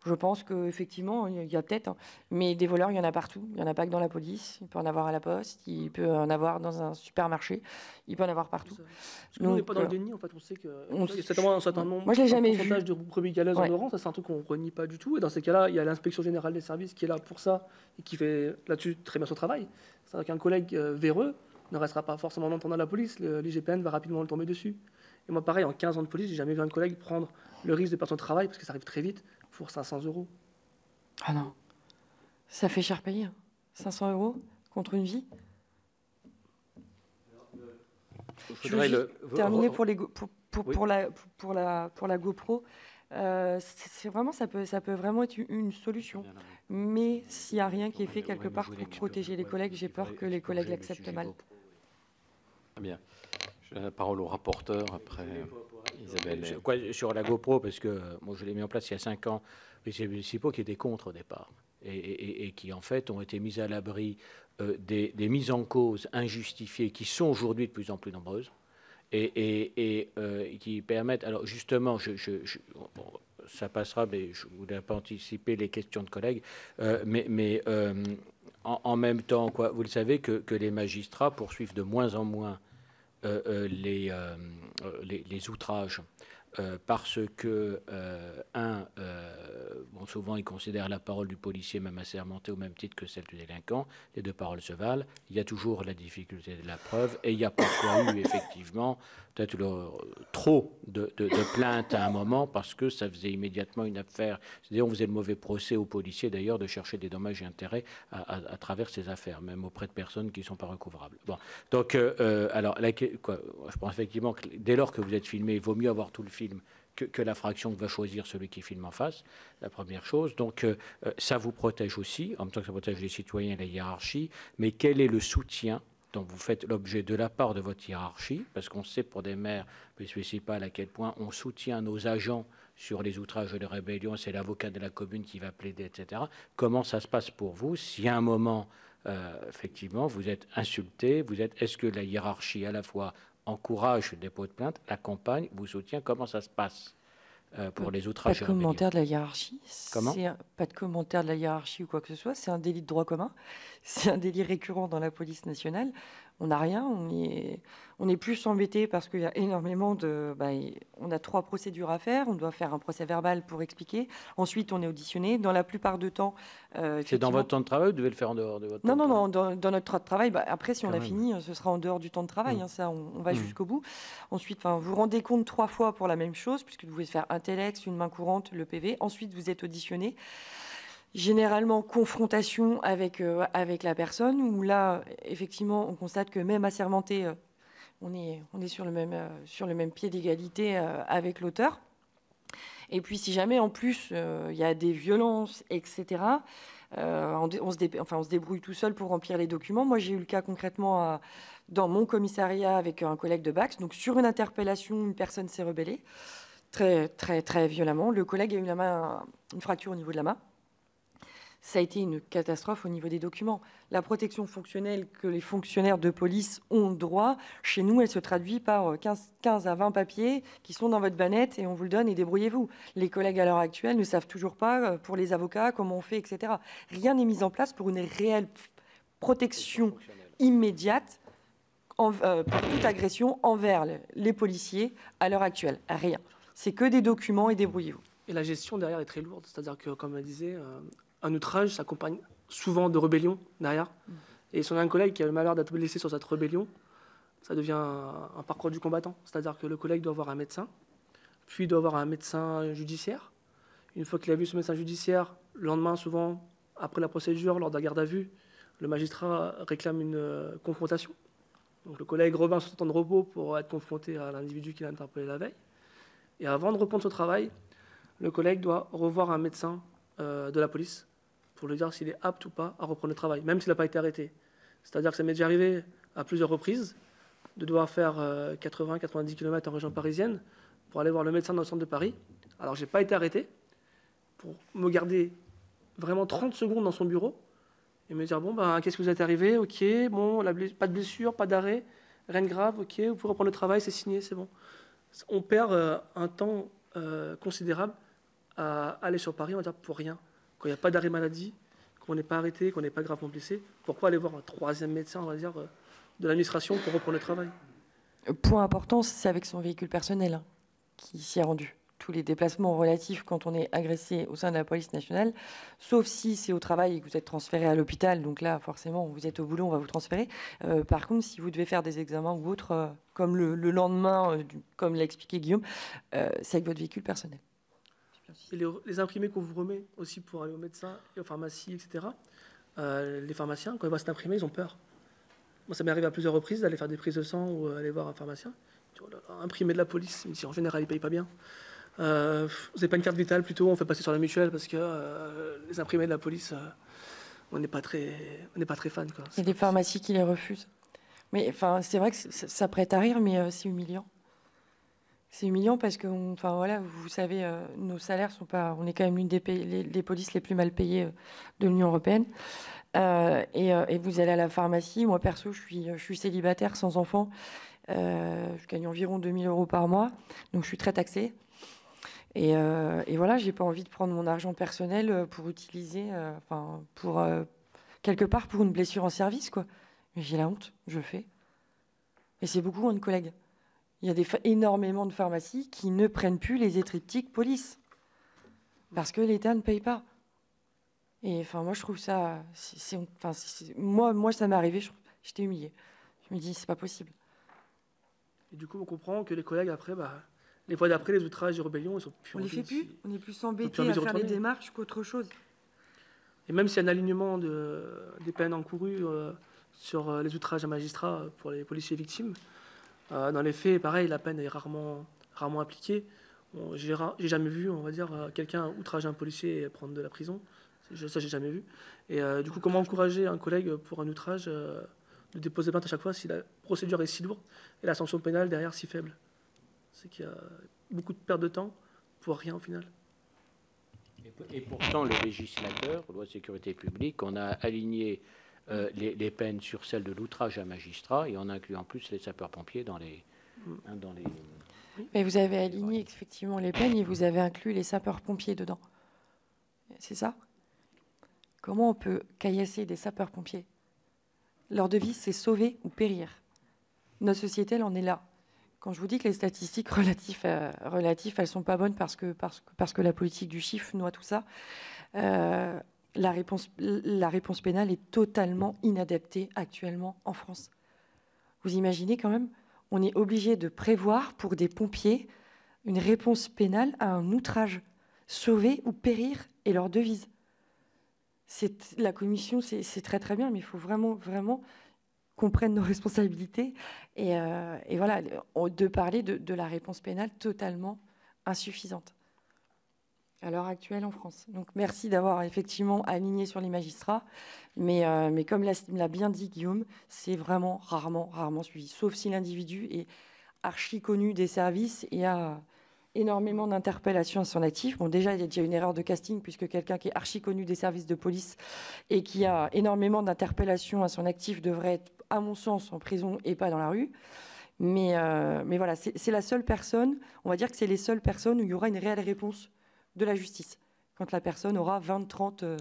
Je pense qu'effectivement, il y a peut-être, hein, mais des voleurs, il y en a partout. Il n'y en a pas que dans la police. Il peut en avoir à la poste, il peut en avoir dans un supermarché, il peut en avoir partout. Parce que nous, on n'est pas dans le déni, en fait, on sait que un certain nombre, moi, je l'ai jamais vu. Pourcentage de brebis galeuses en Oran, ça c'est un truc qu'on ne renie pas du tout. Et dans ces cas-là, il y a l'inspection générale des services qui est là pour ça et qui fait là-dessus très bien son travail. C'est-à-dire qu'un collègue véreux ne restera pas forcément longtemps dans la police, l'IGPN va rapidement le tomber dessus. Et moi, pareil, en 15 ans de police, j'ai jamais vu un collègue prendre le risque de perdre son travail, parce que ça arrive très vite, pour 500 €. Ah non, ça fait cher payer. 500 € contre une vie. Je veux juste terminer pour la GoPro. C'est vraiment, ça peut vraiment être une solution. Mais s'il n'y a rien qui est fait quelque part pour protéger les collègues, j'ai peur que les collègues l'acceptent mal. Très bien. Je donne la parole au rapporteur après Isabelle. Sur la GoPro, parce que moi je l'ai mis en place il y a 5 ans, les municipaux qui étaient contre au départ et qui en fait ont été mis à l'abri des mises en cause injustifiées qui sont aujourd'hui de plus en plus nombreuses et qui permettent. Alors justement, ça passera, mais je ne voulais pas anticiper les questions de collègues, en même temps, vous le savez, que les magistrats poursuivent de moins en moins les outrages parce que, souvent ils considèrent la parole du policier même assermentée au même titre que celle du délinquant. Les deux paroles se valent. Il y a toujours la difficulté de la preuve et il y a parfois eu effectivement peut-être trop de plaintes à un moment parce que ça faisait immédiatement une affaire. C'est-à-dire on faisait le mauvais procès aux policiers d'ailleurs de chercher des dommages et intérêts à travers ces affaires, même auprès de personnes qui ne sont pas recouvrables. Bon, donc alors je pense effectivement que dès lors que vous êtes filmé, il vaut mieux avoir tout le film que la fraction que va choisir celui qui filme en face, la première chose. Donc ça vous protège aussi, en même temps que ça protège les citoyens et la hiérarchie, mais quel est le soutien dont vous faites l'objet de la part de votre hiérarchie, parce qu'on sait pour des maires municipales à quel point on soutient nos agents sur les outrages et les rébellions, c'est l'avocat de la commune qui va plaider, etc. Comment ça se passe pour vous si à un moment, effectivement, vous êtes insulté, est-ce que la hiérarchie à la fois encourage le dépôt de plainte, accompagne, vous soutient, comment ça se passe pour les outrages et rébellions ? Pas de commentaire de la hiérarchie. Comment ? Pas de commentaire de la hiérarchie ou quoi que ce soit. C'est un délit de droit commun. C'est un délit récurrent dans la police nationale. On n'a rien. On est plus embêté parce qu'il y a énormément de... on a 3 procédures à faire. On doit faire un procès verbal pour expliquer. Ensuite, on est auditionné. Dans la plupart du temps... c'est dans votre temps de travail ou vous devez le faire en dehors de votre temps de travail ? Non, dans notre temps de travail. Après, si on a fini, ce sera en dehors du temps de travail. Ça, on va jusqu'au bout. Ensuite, vous vous rendez compte 3 fois pour la même chose, puisque vous pouvez faire un telex, une main courante, le PV. Ensuite, vous êtes auditionné. Généralement, confrontation avec la personne, où là, effectivement, on constate que même assermenté, on est sur le même pied d'égalité avec l'auteur. Et puis, si jamais, en plus, il y a des violences, etc., on se débrouille tout seul pour remplir les documents. Moi, j'ai eu le cas concrètement dans mon commissariat avec un collègue de Bax. Donc, sur une interpellation, une personne s'est rebellée très, très, très violemment. Le collègue a eu une fracture au niveau de la main. Ça a été une catastrophe au niveau des documents. La protection fonctionnelle que les fonctionnaires de police ont droit, chez nous, elle se traduit par 15 à 20 papiers qui sont dans votre bannette et on vous le donne et débrouillez-vous. Les collègues à l'heure actuelle ne savent toujours pas, pour les avocats, comment on fait, etc. Rien n'est mis en place pour une réelle protection immédiate pour toute agression envers les policiers à l'heure actuelle. Rien. C'est que des documents et débrouillez-vous. Et la gestion derrière est très lourde. C'est-à-dire que, comme elle disait... un outrage s'accompagne souvent de rébellion derrière. Et si on a un collègue qui a le malheur d'être blessé sur cette rébellion, ça devient un parcours du combattant. C'est-à-dire que le collègue doit avoir un médecin, puis il doit avoir un médecin judiciaire. Une fois qu'il a vu ce médecin judiciaire, le lendemain, souvent, après la procédure, lors de la garde à vue, le magistrat réclame une confrontation. Donc le collègue revient sur son temps de repos pour être confronté à l'individu qu'il a interpellé la veille. Et avant de reprendre son travail, le collègue doit revoir un médecin de la police pour lui dire s'il est apte ou pas à reprendre le travail, même s'il n'a pas été arrêté. C'est-à-dire que ça m'est déjà arrivé à plusieurs reprises de devoir faire 80-90 km en région parisienne pour aller voir le médecin dans le centre de Paris. Alors, je n'ai pas été arrêté pour me garder vraiment 30 secondes dans son bureau et me dire, bon, qu'est-ce que vous êtes arrivé? Ok, bon, pas de blessure, pas d'arrêt, rien de grave, ok, vous pouvez reprendre le travail, c'est signé, c'est bon. On perd un temps considérable à aller sur Paris, on va dire, pour rien. Quand il n'y a pas d'arrêt maladie, qu'on n'est pas arrêté, qu'on n'est pas gravement blessé, pourquoi aller voir un 3e médecin, on va dire, de l'administration pour reprendre le travail? Point important, c'est avec son véhicule personnel qui s'y est rendu. tous les déplacements relatifs quand on est agressé au sein de la police nationale, sauf si c'est au travail et que vous êtes transféré à l'hôpital. Donc là, forcément, vous êtes au boulot, on va vous transférer. Par contre, si vous devez faire des examens ou autres, comme le lendemain, comme l'a expliqué Guillaume, c'est avec votre véhicule personnel. Et les imprimés qu'on vous remet aussi pour aller au médecin et aux pharmacies, etc., les pharmaciens, quand ils voient cet imprimé, ils ont peur. Moi, ça m'est arrivé à plusieurs reprises d'aller faire des prises de sang ou aller voir un pharmacien. Oh là là, imprimé de la police, mais en général, ils ne payent pas bien. Vous n'avez pas une carte vitale, plutôt, on fait passer sur la mutuelle parce que les imprimés de la police, on n'est pas très fan. Quoi. Il y a des pharmacies qui les refusent. Mais enfin, c'est vrai que ça prête à rire, mais c'est humiliant. C'est humiliant parce que, enfin voilà, vous savez, nos salaires sont pas. On est quand même l'une des polices les plus mal payées de l'Union européenne. Et vous allez à la pharmacie. Moi perso, je suis célibataire, sans enfant. Je gagne environ 2 000 € par mois, donc je suis très taxée. Et voilà, j'ai pas envie de prendre mon argent personnel pour utiliser, pour quelque part pour une blessure en service, quoi. Mais j'ai la honte, je le fais. Et c'est beaucoup de collègues. Il y a énormément de pharmacies qui ne prennent plus les étriptyques police parce que l'État ne paye pas. Et enfin, moi, je trouve ça. Moi, ça m'est arrivé. J'étais humiliée. Je me dis, c'est pas possible. Et du coup, on comprend que les collègues après, les fois d'après, les outrages et rébellions, ils sont plus. On les fait plus. On est plus embêtés à faire les démarches qu'autre chose. Et même s'il y a un alignement des peines encourues sur les outrages à magistrats pour les policiers victimes, dans les faits, pareil, la peine est rarement appliquée. J'ai jamais vu, on va dire, quelqu'un outrager un policier et prendre de la prison. Ça, j'ai jamais vu. Et du coup, comment encourager un collègue pour un outrage de déposer plainte à chaque fois si la procédure est si lourde et la sanction pénale derrière si faible? C'est qu'il y a beaucoup de perte de temps pour rien au final. Et pourtant, le législateur, loi de sécurité publique, on a aligné les peines sur celles de l'outrage à magistrat et on inclut en plus les sapeurs-pompiers dans les... Mais vous avez aligné effectivement les peines et vous avez inclus les sapeurs-pompiers dedans. C'est ça? Comment on peut caillasser des sapeurs-pompiers? Leur devise, c'est sauver ou périr. Notre société, elle en est là. Quand je vous dis que les statistiques relatives, elles sont pas bonnes parce que la politique du chiffre noie tout ça, la réponse pénale est totalement inadaptée actuellement en France. Vous imaginez quand même, on est obligé de prévoir pour des pompiers une réponse pénale à un outrage. Sauver ou périr est leur devise. La commission, c'est très très bien, mais il faut vraiment qu'on prenne nos responsabilités et voilà, de parler de la réponse pénale totalement insuffisante à l'heure actuelle en France. Donc merci d'avoir effectivement aligné sur les magistrats, mais comme l'a bien dit Guillaume, c'est vraiment rarement suivi, sauf si l'individu est archi connu des services et a énormément d'interpellations à son actif. Bon, déjà, il y a déjà une erreur de casting, puisque quelqu'un qui est archi connu des services de police et qui a énormément d'interpellations à son actif devrait être, à mon sens, en prison et pas dans la rue. Mais voilà, c'est la seule personne, on va dire que c'est les seules personnes où il y aura une réelle réponse de la justice, quand la personne aura 20-30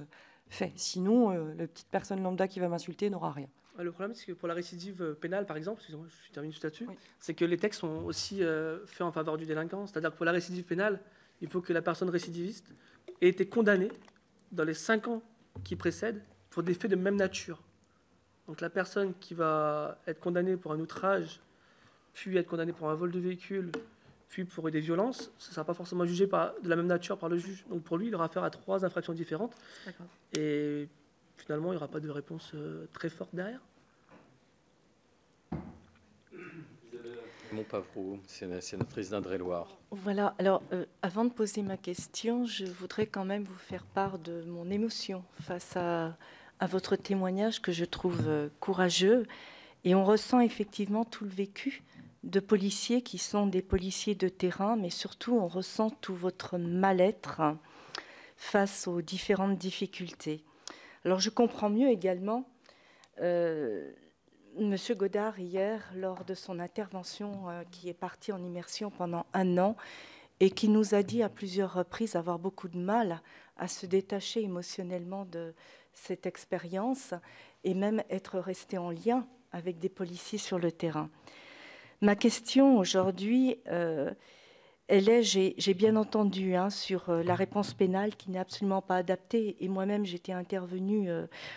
faits. Sinon, la petite personne lambda qui va m'insulter n'aura rien. Le problème, c'est que pour la récidive pénale, par exemple, excusez-moi, je termine juste là-dessus, oui. C'est que les textes sont aussi faits en faveur du délinquant. C'est-à-dire que pour la récidive pénale, il faut que la personne récidiviste ait été condamnée dans les 5 ans qui précèdent pour des faits de même nature. Donc la personne qui va être condamnée pour un outrage, puis être condamnée pour un vol de véhicule, puis pour des violences, ça ne sera pas forcément jugé de la même nature par le juge. Donc pour lui, il aura affaire à 3 infractions différentes. D'accord. Et finalement, il n'y aura pas de réponse très forte derrière. Montpavreau, sénatrice d'Indre-et-Loire. Voilà, alors avant de poser ma question, je voudrais quand même vous faire part de mon émotion face à votre témoignage que je trouve courageux. Et on ressent effectivement tout le vécu de policiers qui sont des policiers de terrain, mais surtout on ressent tout votre mal-être face aux différentes difficultés. Alors je comprends mieux également Monsieur Godard hier lors de son intervention qui est parti en immersion pendant 1 an et qui nous a dit à plusieurs reprises avoir beaucoup de mal à se détacher émotionnellement de cette expérience et même être resté en lien avec des policiers sur le terrain. Ma question aujourd'hui, j'ai bien entendu sur la réponse pénale qui n'est absolument pas adaptée. Et moi-même, j'étais intervenue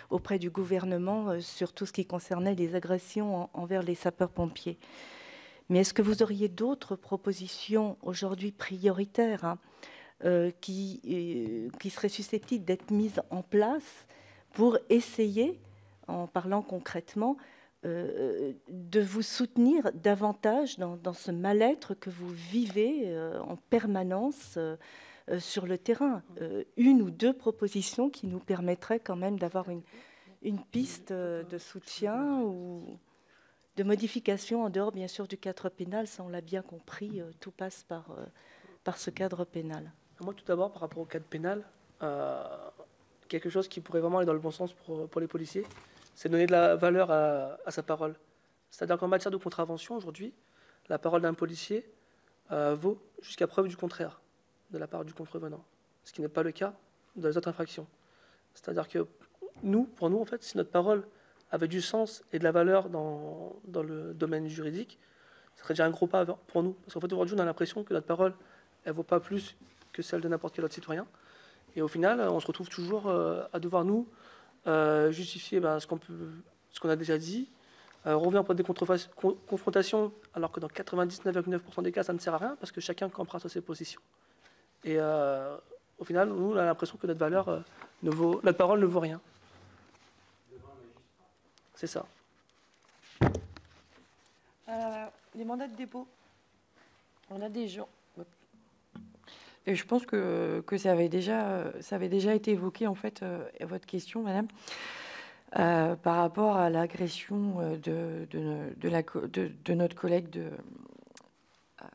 auprès du gouvernement sur tout ce qui concernait les agressions envers les sapeurs-pompiers. Mais est-ce que vous auriez d'autres propositions aujourd'hui prioritaires qui seraient susceptibles d'être mises en place pour essayer, en parlant concrètement, de vous soutenir davantage dans ce mal-être que vous vivez en permanence sur le terrain. Une ou deux propositions qui nous permettraient quand même d'avoir une piste de soutien ou de modification en dehors, bien sûr, du cadre pénal. Ça, on l'a bien compris, tout passe par ce cadre pénal. Moi, tout d'abord, par rapport au cadre pénal, quelque chose qui pourrait vraiment aller dans le bon sens pour les policiers, c'est donner de la valeur à sa parole. C'est-à-dire qu'en matière de contravention, aujourd'hui, la parole d'un policier vaut jusqu'à preuve du contraire de la part du contrevenant, ce qui n'est pas le cas dans les autres infractions. C'est-à-dire que pour nous, en fait, si notre parole avait du sens et de la valeur dans le domaine juridique, ce serait déjà un gros pas pour nous. Parce qu'en fait, aujourd'hui, on a l'impression que notre parole, elle ne vaut pas plus que celle de n'importe quel autre citoyen. Et au final, on se retrouve toujours à devoir, nous, justifier ce qu'on a déjà dit, revenir pour des confrontations, alors que dans 99,9% des cas, ça ne sert à rien, parce que chacun campera sur ses positions. Et au final, nous, on a l'impression que notre parole ne vaut rien. C'est ça. Les mandats de dépôt, on a des gens... Et je pense que ça avait déjà été évoqué, en fait, votre question, madame, par rapport à l'agression de notre collègue de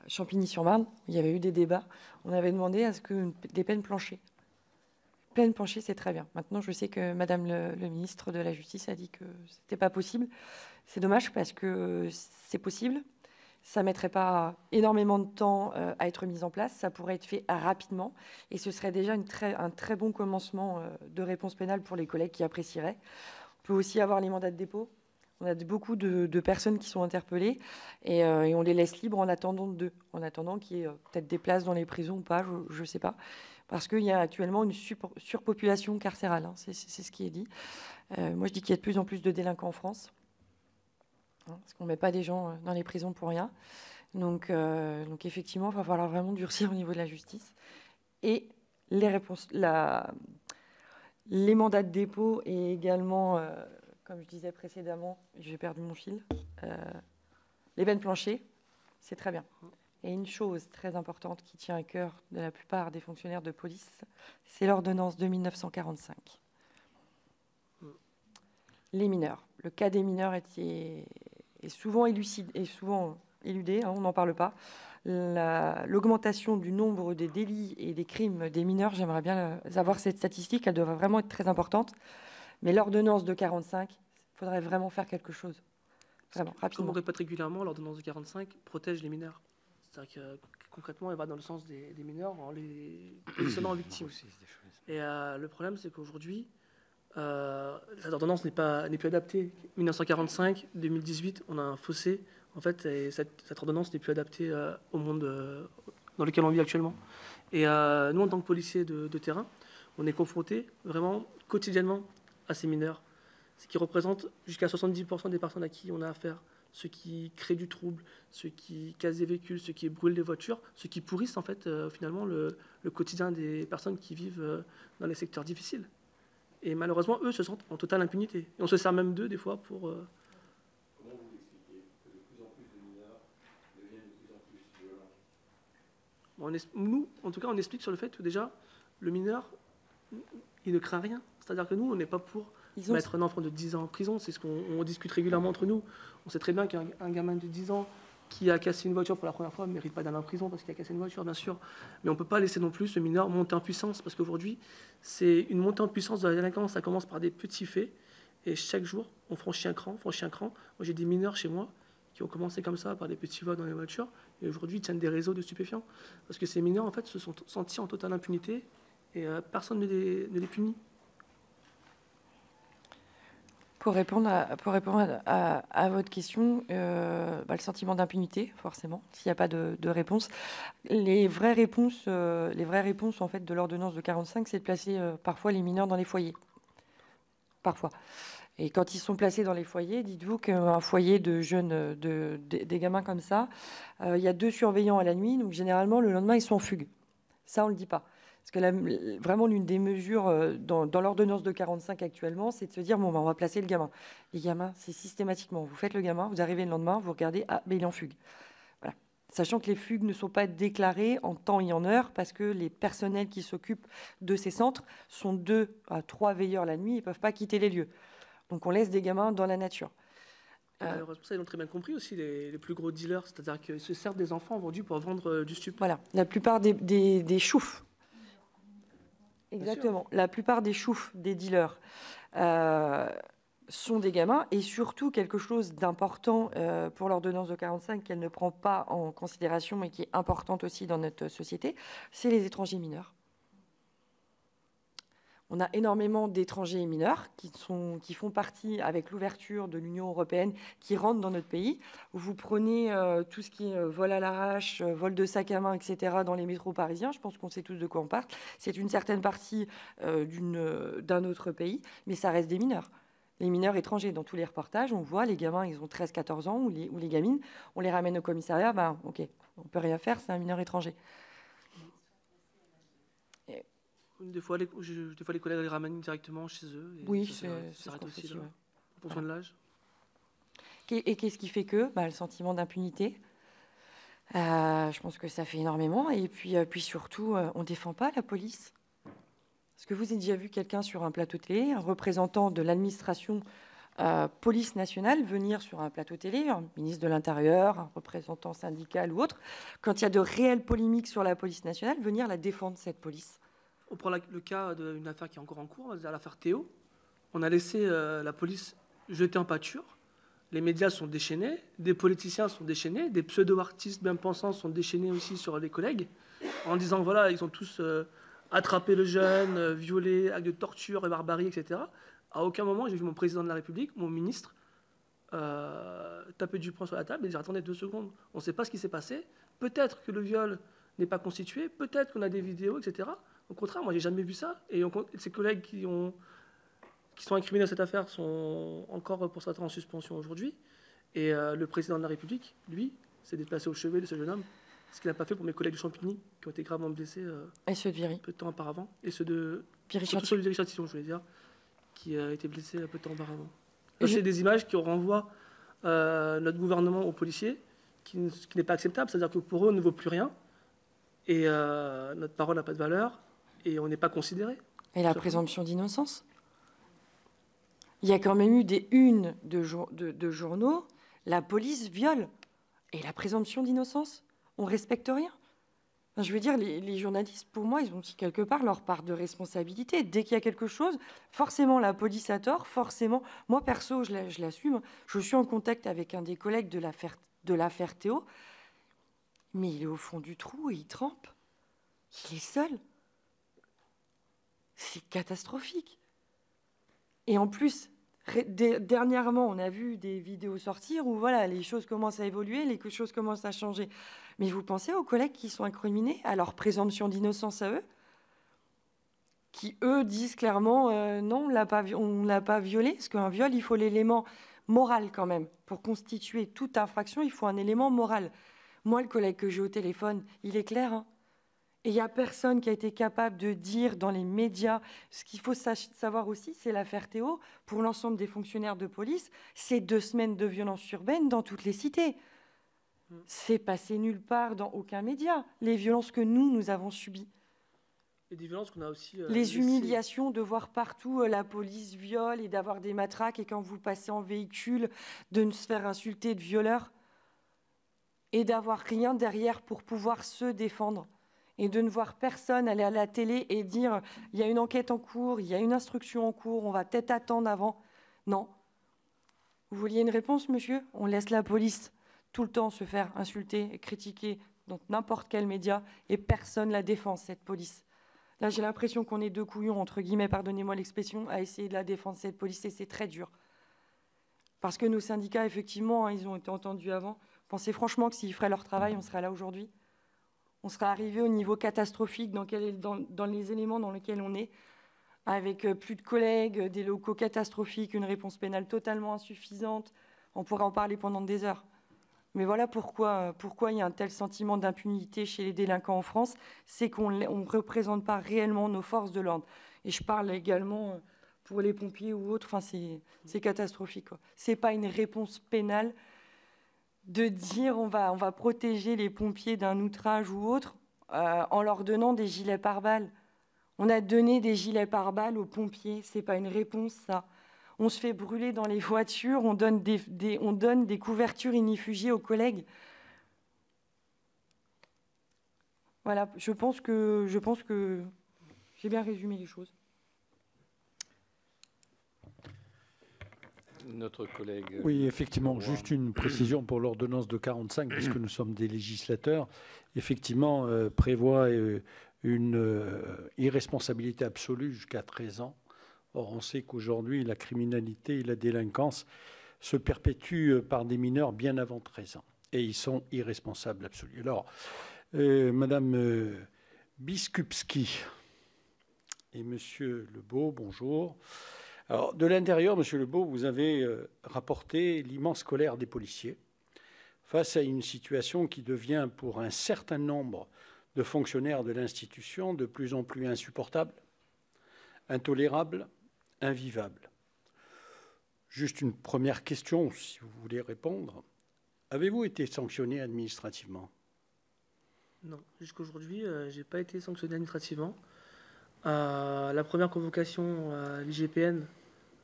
Champigny-sur-Marne. Il y avait eu des débats. On avait demandé à ce que des peines planchées. Peine planchée, c'est très bien. Maintenant, je sais que madame le ministre de la Justice a dit que ce n'était pas possible. C'est dommage parce que c'est possible. Ça ne mettrait pas énormément de temps à être mis en place. Ça pourrait être fait rapidement. Et ce serait déjà un très bon commencement de réponse pénale pour les collègues qui apprécieraient. On peut aussi avoir les mandats de dépôt. On a beaucoup de personnes qui sont interpellées et on les laisse libres en attendant qu'il y ait peut-être des places dans les prisons ou pas, je ne sais pas. Parce qu'il y a actuellement une surpopulation carcérale. C'est ce qui est dit. Moi, je dis qu'il y a de plus en plus de délinquants en France. Parce qu'on ne met pas des gens dans les prisons pour rien. Donc effectivement, il va falloir vraiment durcir au niveau de la justice. Et les mandats de dépôt et également, comme je disais précédemment, j'ai perdu mon fil, les peines planchées, c'est très bien. Et une chose très importante qui tient à cœur de la plupart des fonctionnaires de police, c'est l'ordonnance de 1945. Les mineurs. Le cas des mineurs est souvent éludé, on n'en parle pas. L'augmentation du nombre des délits et des crimes des mineurs, j'aimerais bien avoir cette statistique, elle devrait vraiment être très importante. Mais l'ordonnance de 45, il faudrait vraiment faire quelque chose. Vraiment, rapidement. Comme on répète régulièrement, l'ordonnance de 45 protège les mineurs. C'est-à-dire que concrètement, elle va dans le sens des mineurs en les positionnant en victimes. Et le problème, c'est qu'aujourd'hui, cette ordonnance n'est plus adaptée. 1945, 2018, on a un fossé. En fait, et cette ordonnance n'est plus adaptée au monde dans lequel on vit actuellement. Et nous, en tant que policiers de terrain, on est confrontés vraiment quotidiennement à ces mineurs, ce qui représente jusqu'à 70% des personnes à qui on a affaire. Ceux qui créent du trouble, ceux qui cassent des véhicules, ceux qui brûlent des voitures, ceux qui pourrissent en fait finalement le quotidien des personnes qui vivent dans les secteurs difficiles. Et malheureusement, eux se sentent en totale impunité. Et on se sert même d'eux des fois pour... Comment vous l'expliquez que de plus en plus de mineurs deviennent de plus en plus violents? Nous, en tout cas, on explique sur le fait que déjà, le mineur, il ne craint rien. C'est-à-dire que nous, on n'est pas pour mettre un enfant de 10 ans en prison. C'est ce qu'on discute régulièrement entre nous. On sait très bien qu'un gamin de 10 ans qui a cassé une voiture pour la première fois ne mérite pas d'aller en prison parce qu'il a cassé une voiture, bien sûr. Mais on ne peut pas laisser non plus ce mineur monter en puissance parce qu'aujourd'hui, c'est une montée en puissance de la délinquance. Ça commence par des petits faits et chaque jour, on franchit un cran, Moi, j'ai des mineurs chez moi qui ont commencé comme ça par des petits vols dans les voitures et aujourd'hui, ils tiennent des réseaux de stupéfiants parce que ces mineurs, en fait, se sont sentis en totale impunité et personne ne les punit. Pour répondre à votre question, le sentiment d'impunité, forcément, s'il n'y a pas de réponse. Les vraies réponses en fait, de l'ordonnance de 45, c'est de placer parfois les mineurs dans les foyers. Parfois. Et quand ils sont placés dans les foyers, dites-vous qu'un foyer de jeunes, des gamins comme ça, il y a 2 surveillants à la nuit, donc généralement, le lendemain, ils sont en fugue. Ça, on ne le dit pas. Parce que vraiment, l'une des mesures dans l'ordonnance de 45 actuellement, c'est de se dire, bon, on va placer le gamin. Les gamins, c'est systématiquement, vous faites le gamin, vous arrivez le lendemain, vous regardez, ah, mais il est en fugue. Voilà. Sachant que les fugues ne sont pas déclarées en temps et en heure, parce que les personnels qui s'occupent de ces centres sont 2 à 3 veilleurs la nuit, ils ne peuvent pas quitter les lieux. Donc on laisse des gamins dans la nature. Les responsables ont très bien compris aussi les plus gros dealers, c'est-à-dire qu'ils se servent des enfants aujourd'hui pour vendre du stup. Voilà, la plupart des choufs. Exactement. La plupart des choufs, des dealers, sont des gamins. Et surtout, quelque chose d'important pour l'ordonnance de 45, qu'elle ne prend pas en considération, mais qui est importante aussi dans notre société, c'est les étrangers mineurs. On a énormément d'étrangers mineurs qui font partie, avec l'ouverture de l'Union européenne, qui rentrent dans notre pays. Vous prenez tout ce qui est vol à l'arrache, vol de sac à main, etc., dans les métros parisiens. Je pense qu'on sait tous de quoi on parle. C'est une certaine partie d'un autre pays, mais ça reste des mineurs. Les mineurs étrangers, dans tous les reportages, on voit les gamins, ils ont 13-14 ans, ou les gamines, on les ramène au commissariat, ok, on ne peut rien faire, c'est un mineur étranger. Des fois, les collègues les ramènent directement chez eux. Et oui, ça s'arrête aussi là, en fonction de l'âge. Et qu'est-ce qui fait que le sentiment d'impunité, je pense que ça fait énormément. Et puis surtout, on ne défend pas la police. Est-ce que vous avez déjà vu quelqu'un sur un plateau télé, un représentant de l'administration police nationale, venir sur un plateau télé, un ministre de l'Intérieur, un représentant syndical ou autre, quand il y a de réelles polémiques sur la police nationale, venir la défendre, cette police? On prend le cas d'une affaire qui est encore en cours, l'affaire Théo. On a laissé la police jeter en pâture. Les médias sont déchaînés, des politiciens sont déchaînés, des pseudo-artistes bien pensants sont déchaînés aussi sur les collègues, en disant voilà, ils ont tous attrapé le jeune, violé, acte de torture et barbarie, etc. À aucun moment, j'ai vu mon président de la République, mon ministre, taper du poing sur la table et dire attendez 2 secondes, on ne sait pas ce qui s'est passé. Peut-être que le viol n'est pas constitué, peut-être qu'on a des vidéos, etc. Au contraire, moi, j'ai jamais vu ça. Et ses collègues qui sont incriminés dans cette affaire sont encore pour certains en suspension aujourd'hui. Et le président de la République, lui, s'est déplacé au chevet de ce jeune homme. Ce qu'il n'a pas fait pour mes collègues de Champigny, qui ont été gravement blessés et ceux de Viry. Peu de temps auparavant. Et ceux de Viry-Châtillon, je voulais dire, qui a été blessé peu de temps auparavant. C'est des images qui renvoient notre gouvernement aux policiers, qui n'est pas acceptable. C'est-à-dire que pour eux, on ne vaut plus rien. Et notre parole n'a pas de valeur. Et on n'est pas considéré. Et la présomption d'innocence. Il y a quand même eu des unes de journaux, la police viole. Et la présomption d'innocence, on ne respecte rien. Enfin, je veux dire, les journalistes, pour moi, ils ont aussi quelque part leur part de responsabilité. Dès qu'il y a quelque chose, forcément la police a tort, forcément. Moi, perso, je l'assume. Je suis en contact avec un des collègues de l'affaire Théo, mais il est au fond du trou et il trempe. Il est seul. C'est catastrophique. Et en plus, dernièrement, on a vu des vidéos sortir où voilà, les choses commencent à évoluer, les choses commencent à changer. Mais vous pensez aux collègues qui sont incriminés à leur présomption d'innocence à eux, qui, eux, disent clairement non, on ne l'a pas violé, parce qu'un viol, il faut l'élément moral quand même. Pour constituer toute infraction, il faut un élément moral. Moi, le collègue que j'ai au téléphone, il est clair, hein. Et il n'y a personne qui a été capable de dire dans les médias. Ce qu'il faut savoir aussi, c'est l'affaire Théo. Pour l'ensemble des fonctionnaires de police, c'est 2 semaines de violence urbaine dans toutes les cités. C'est passé nulle part dans aucun média, les violences que nous avons subies. Et des violences qu'on a aussi... les humiliations de voir partout la police viole et d'avoir des matraques, et quand vous passez en véhicule, de se faire insulter de violeurs et d'avoir rien derrière pour pouvoir se défendre. Et de ne voir personne aller à la télé et dire « il y a une enquête en cours, il y a une instruction en cours, on va peut-être attendre avant ». Non. Vous vouliez une réponse, monsieur? On laisse la police tout le temps se faire insulter et critiquer dans n'importe quel média et personne la défend, cette police. Là, j'ai l'impression qu'on est 2 couillons, entre guillemets, pardonnez-moi l'expression, à essayer de la défendre, cette police, et c'est très dur. Parce que nos syndicats, effectivement, hein, ils ont été entendus avant. Pensez franchement que s'ils feraient leur travail, on serait là aujourd'hui. On serait arrivé au niveau catastrophique dans les éléments dans lesquels on est, avec plus de collègues, des locaux catastrophiques, une réponse pénale totalement insuffisante. On pourrait en parler pendant des heures. Mais voilà pourquoi il y a un tel sentiment d'impunité chez les délinquants en France, c'est qu'on ne représente pas réellement nos forces de l'ordre. Et je parle également pour les pompiers ou autres, enfin, c'est catastrophique. Ce n'est pas une réponse pénale de dire on va protéger les pompiers d'un outrage ou autre en leur donnant des gilets pare-balles. On a donné des gilets pare-balles aux pompiers, ce n'est pas une réponse, ça. On se fait brûler dans les voitures, on donne des couvertures ignifugiées aux collègues. Voilà, je pense que j'ai bien résumé les choses. Notre collègue... Oui, effectivement, juste une précision pour l'ordonnance de 45, puisque nous sommes des législateurs, effectivement, prévoit une irresponsabilité absolue jusqu'à 13 ans. Or, on sait qu'aujourd'hui, la criminalité et la délinquance se perpétuent par des mineurs bien avant 13 ans. Et ils sont irresponsables absolus. Alors, Madame Biskupski et Monsieur Lebeau, bonjour. Alors, de l'intérieur, Monsieur Lebeau, vous avez rapporté l'immense colère des policiers face à une situation qui devient, pour un certain nombre de fonctionnaires de l'institution, de plus en plus insupportable, intolérable, invivable. Juste une première question, si vous voulez répondre. Avez-vous été sanctionné administrativement? Non, jusqu'aujourd'hui, je n'ai pas été sanctionné administrativement. La première convocation à l'IGPN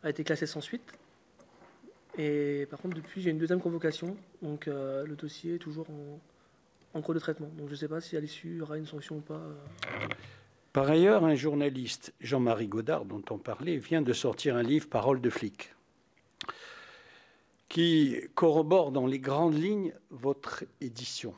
a été classée sans suite. Et par contre, depuis, j'ai une deuxième convocation. Donc le dossier est toujours en cours de traitement. Donc je ne sais pas si à l'issue, il y aura une sanction ou pas. Par ailleurs, un journaliste, Jean-Marie Godard, dont on parlait, vient de sortir un livre, Paroles de flic, qui corrobore dans les grandes lignes votre édition.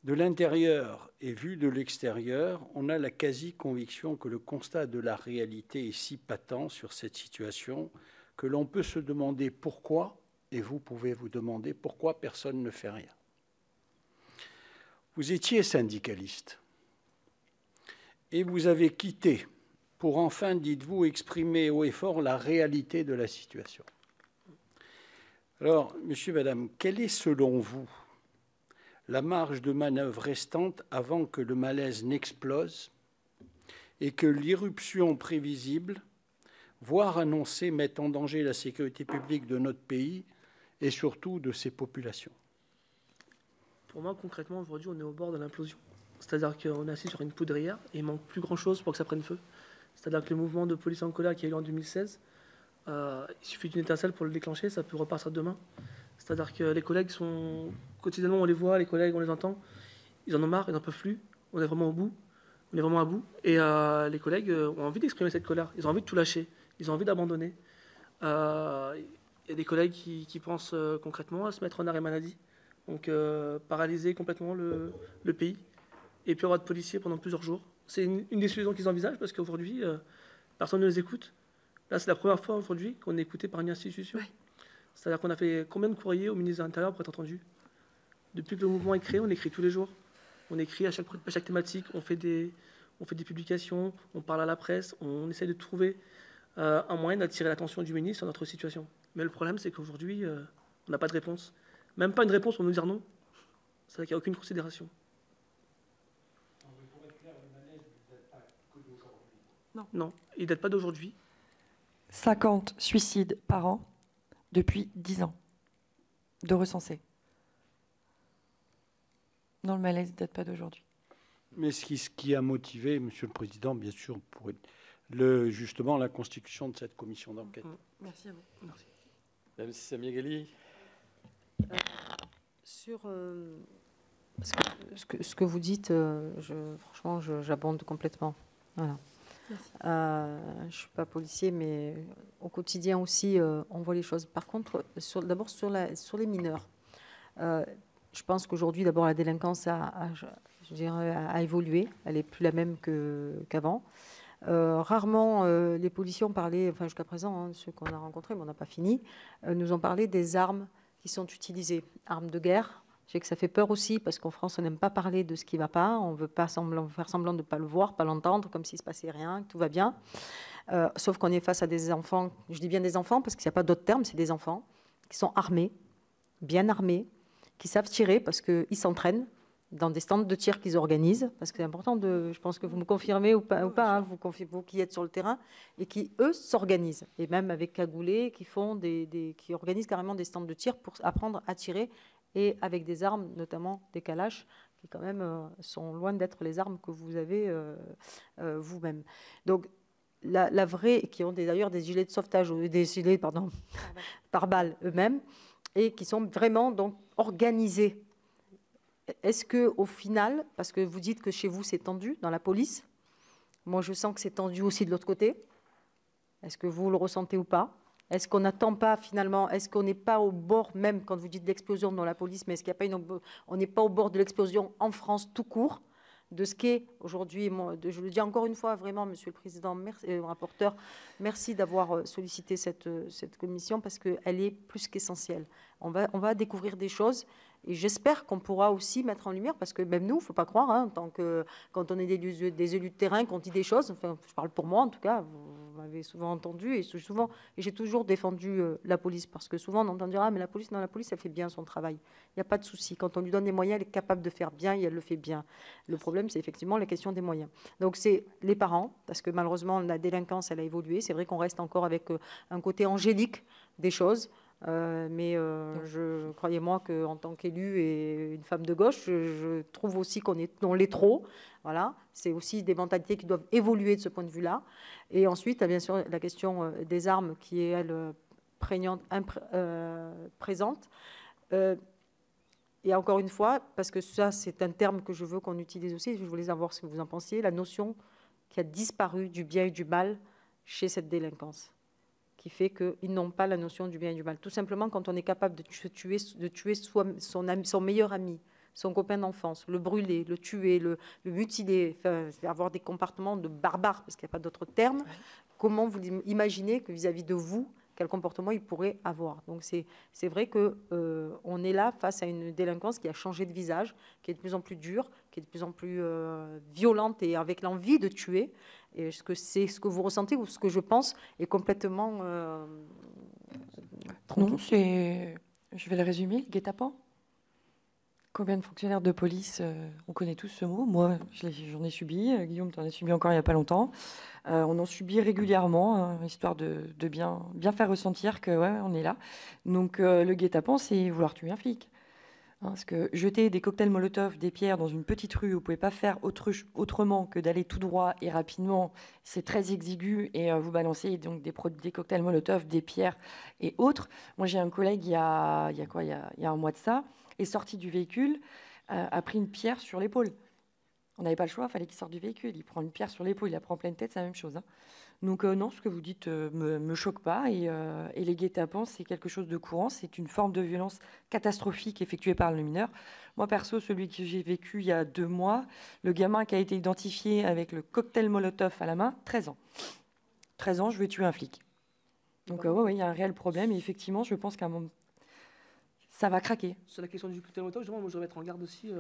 De l'intérieur et vu de l'extérieur, on a la quasi-conviction que le constat de la réalité est si patent sur cette situation que l'on peut se demander pourquoi, et vous pouvez vous demander pourquoi personne ne fait rien. Vous étiez syndicaliste. Et vous avez quitté pour enfin, dites-vous, exprimer haut et fort la réalité de la situation. Alors, monsieur, madame, quelle est selon vous la marge de manœuvre restante avant que le malaise n'explose et que l'irruption prévisible, voire annoncée, mette en danger la sécurité publique de notre pays et surtout de ses populations? Pour moi, concrètement, aujourd'hui, on est au bord de l'implosion. C'est-à-dire qu'on est assis sur une poudrière et il manque plus grand-chose pour que ça prenne feu. C'est-à-dire que le mouvement de police en colère qui a eu lieu en 2016, il suffit d'une étincelle pour le déclencher, ça peut repartir demain. C'est-à-dire que les collègues sont... Quotidiennement, on les voit, les collègues, on les entend. Ils en ont marre, ils n'en peuvent plus. On est vraiment au bout. On est vraiment à bout. Et les collègues ont envie d'exprimer cette colère. Ils ont envie de tout lâcher. Ils ont envie d'abandonner. Il y a des collègues qui pensent concrètement à se mettre en arrêt maladie. Donc paralyser complètement le pays. Et puis avoir de policiers pendant plusieurs jours. C'est une des solutions qu'ils envisagent parce qu'aujourd'hui, personne ne les écoute. Là, c'est la première fois aujourd'hui qu'on est écouté par une institution. Ouais. C'est-à-dire qu'on a fait combien de courriers au ministre de l'Intérieur pour être entendu? Depuis que le mouvement est créé, on écrit tous les jours. On écrit à chaque thématique, on fait des publications, on parle à la presse, on essaie de trouver un moyen d'attirer l'attention du ministre sur notre situation. Mais le problème, c'est qu'aujourd'hui, on n'a pas de réponse. Même pas une réponse pour nous dire non. C'est-à-dire qu'il n'y a aucune considération. Non, il ne date pas d'aujourd'hui. 50 suicides par an depuis 10 ans de recensés. Non, le malaise ne date pas d'aujourd'hui. Mais ce qui a motivé, Monsieur le Président, bien sûr, pour justement la constitution de cette commission d'enquête. Merci à vous. Merci. Madame Samia Ghali. Sur ce que vous dites, franchement, j'abonde complètement. Voilà. Je ne suis pas policier, mais au quotidien aussi, on voit les choses. Par contre, d'abord sur les mineurs, je pense qu'aujourd'hui, d'abord, la délinquance a évolué. Elle n'est plus la même qu'avant. Rarement, les policiers ont parlé, enfin jusqu'à présent, hein, ceux qu'on a rencontrés, mais on n'a pas fini, nous ont parlé des armes qui sont utilisées, armes de guerre. Je sais que ça fait peur aussi, parce qu'en France, on n'aime pas parler de ce qui ne va pas, on veut pas faire semblant de ne pas le voir, pas l'entendre, comme s'il ne se passait rien, que tout va bien. Sauf qu'on est face à des enfants, je dis bien des enfants, parce qu'il n'y a pas d'autre terme, c'est des enfants qui sont armés, bien armés, qui savent tirer, parce qu'ils s'entraînent dans des stands de tir qu'ils organisent, parce que c'est important, je pense que vous me confirmez ou pas, hein, vous qui êtes sur le terrain, et qui, eux, s'organisent, et même avec cagoulés, qui organisent carrément des stands de tir pour apprendre à tirer, et avec des armes, notamment des kalachs, qui quand même sont loin d'être les armes que vous avez vous-même. Donc, la vraie, qui ont d'ailleurs des gilets de sauvetage, des gilets, pardon, par balle eux-mêmes, et qui sont vraiment donc organisés. Est-ce qu'au final, parce que vous dites que chez vous c'est tendu dans la police, moi je sens que c'est tendu aussi de l'autre côté, est-ce que vous le ressentez ou pas? Est-ce qu'on n'attend pas finalement, est-ce qu'on n'est pas au bord même, quand vous dites l'explosion dans la police, mais est-ce qu'il n'y a pas on n'est pas au bord de l'explosion en France tout court, de ce qu'est aujourd'hui, je le dis encore une fois vraiment, Monsieur le Président, merci, rapporteur, merci d'avoir sollicité cette commission, parce qu'elle est plus qu'essentielle. On va découvrir des choses, et j'espère qu'on pourra aussi mettre en lumière, parce que même nous, il ne faut pas croire, hein, quand on est des élus de terrain, qu'on dit des choses, enfin, je parle pour moi en tout cas, vous m'avez souvent entendu, et j'ai toujours défendu la police, parce que souvent on entend dire « Ah, mais la police, non, la police, elle fait bien son travail. » Il n'y a pas de souci. Quand on lui donne des moyens, elle est capable de faire bien, et elle le fait bien. Le problème, c'est effectivement la question des moyens. Donc c'est les parents, parce que malheureusement, la délinquance, elle a évolué. C'est vrai qu'on reste encore avec un côté angélique des choses. Mais croyez-moi qu'en tant qu'élue et une femme de gauche, je trouve aussi qu'on l'est trop. Voilà. C'est aussi des mentalités qui doivent évoluer de ce point de vue-là. Et ensuite, bien sûr, la question des armes qui est, elle, prégnante, présente. Et encore une fois, parce que ça, c'est un terme que je veux qu'on utilise aussi, je voulais savoir ce que vous en pensiez, la notion qui a disparu du bien et du mal chez cette délinquance, qui fait qu'ils n'ont pas la notion du bien et du mal. Tout simplement, quand on est capable de tuer son meilleur ami, son copain d'enfance, le brûler, le tuer, le mutiler, enfin, avoir des comportements de barbares, parce qu'il n'y a pas d'autre terme, comment vous imaginez que vis-à-vis de vous, quel comportement il pourrait avoir. Donc c'est vrai qu'on est là face à une délinquance qui a changé de visage, qui est de plus en plus dure, qui est de plus en plus violente et avec l'envie de tuer. Et est-ce que c'est ce que vous ressentez ou ce que je pense est complètement... Non, je vais le résumer, le guet-apens. Combien de fonctionnaires de police, on connaît tous ce mot. Moi, j'en ai subi. Guillaume, tu en as subi encore il n'y a pas longtemps. On en subit régulièrement, hein, histoire de bien faire ressentir que ouais, on est là. Donc, le guet-apens, c'est vouloir tuer un flic. Hein, parce que jeter des cocktails Molotov, des pierres dans une petite rue où vous ne pouvez pas faire autrement que d'aller tout droit et rapidement, c'est très exigu, et vous balancez donc des cocktails Molotov, des pierres et autres. Moi, j'ai un collègue, il y a un mois de ça, est sorti du véhicule, a pris une pierre sur l'épaule. On n'avait pas le choix, il fallait qu'il sorte du véhicule. Il prend une pierre sur l'épaule, il la prend en pleine tête, c'est la même chose. Hein. Donc non, ce que vous dites me choque pas. Et les guet-apens, c'est quelque chose de courant. C'est une forme de violence catastrophique effectuée par le mineur. Moi, perso, celui que j'ai vécu il y a 2 mois, le gamin qui a été identifié avec le cocktail Molotov à la main, 13 ans. 13 ans, je vais tuer un flic. Donc oui, il y a un réel problème. Et effectivement, je pense qu'à un moment... ça va craquer. Sur la question du cocktail Molotov, justement, moi, je voudrais mettre en garde aussi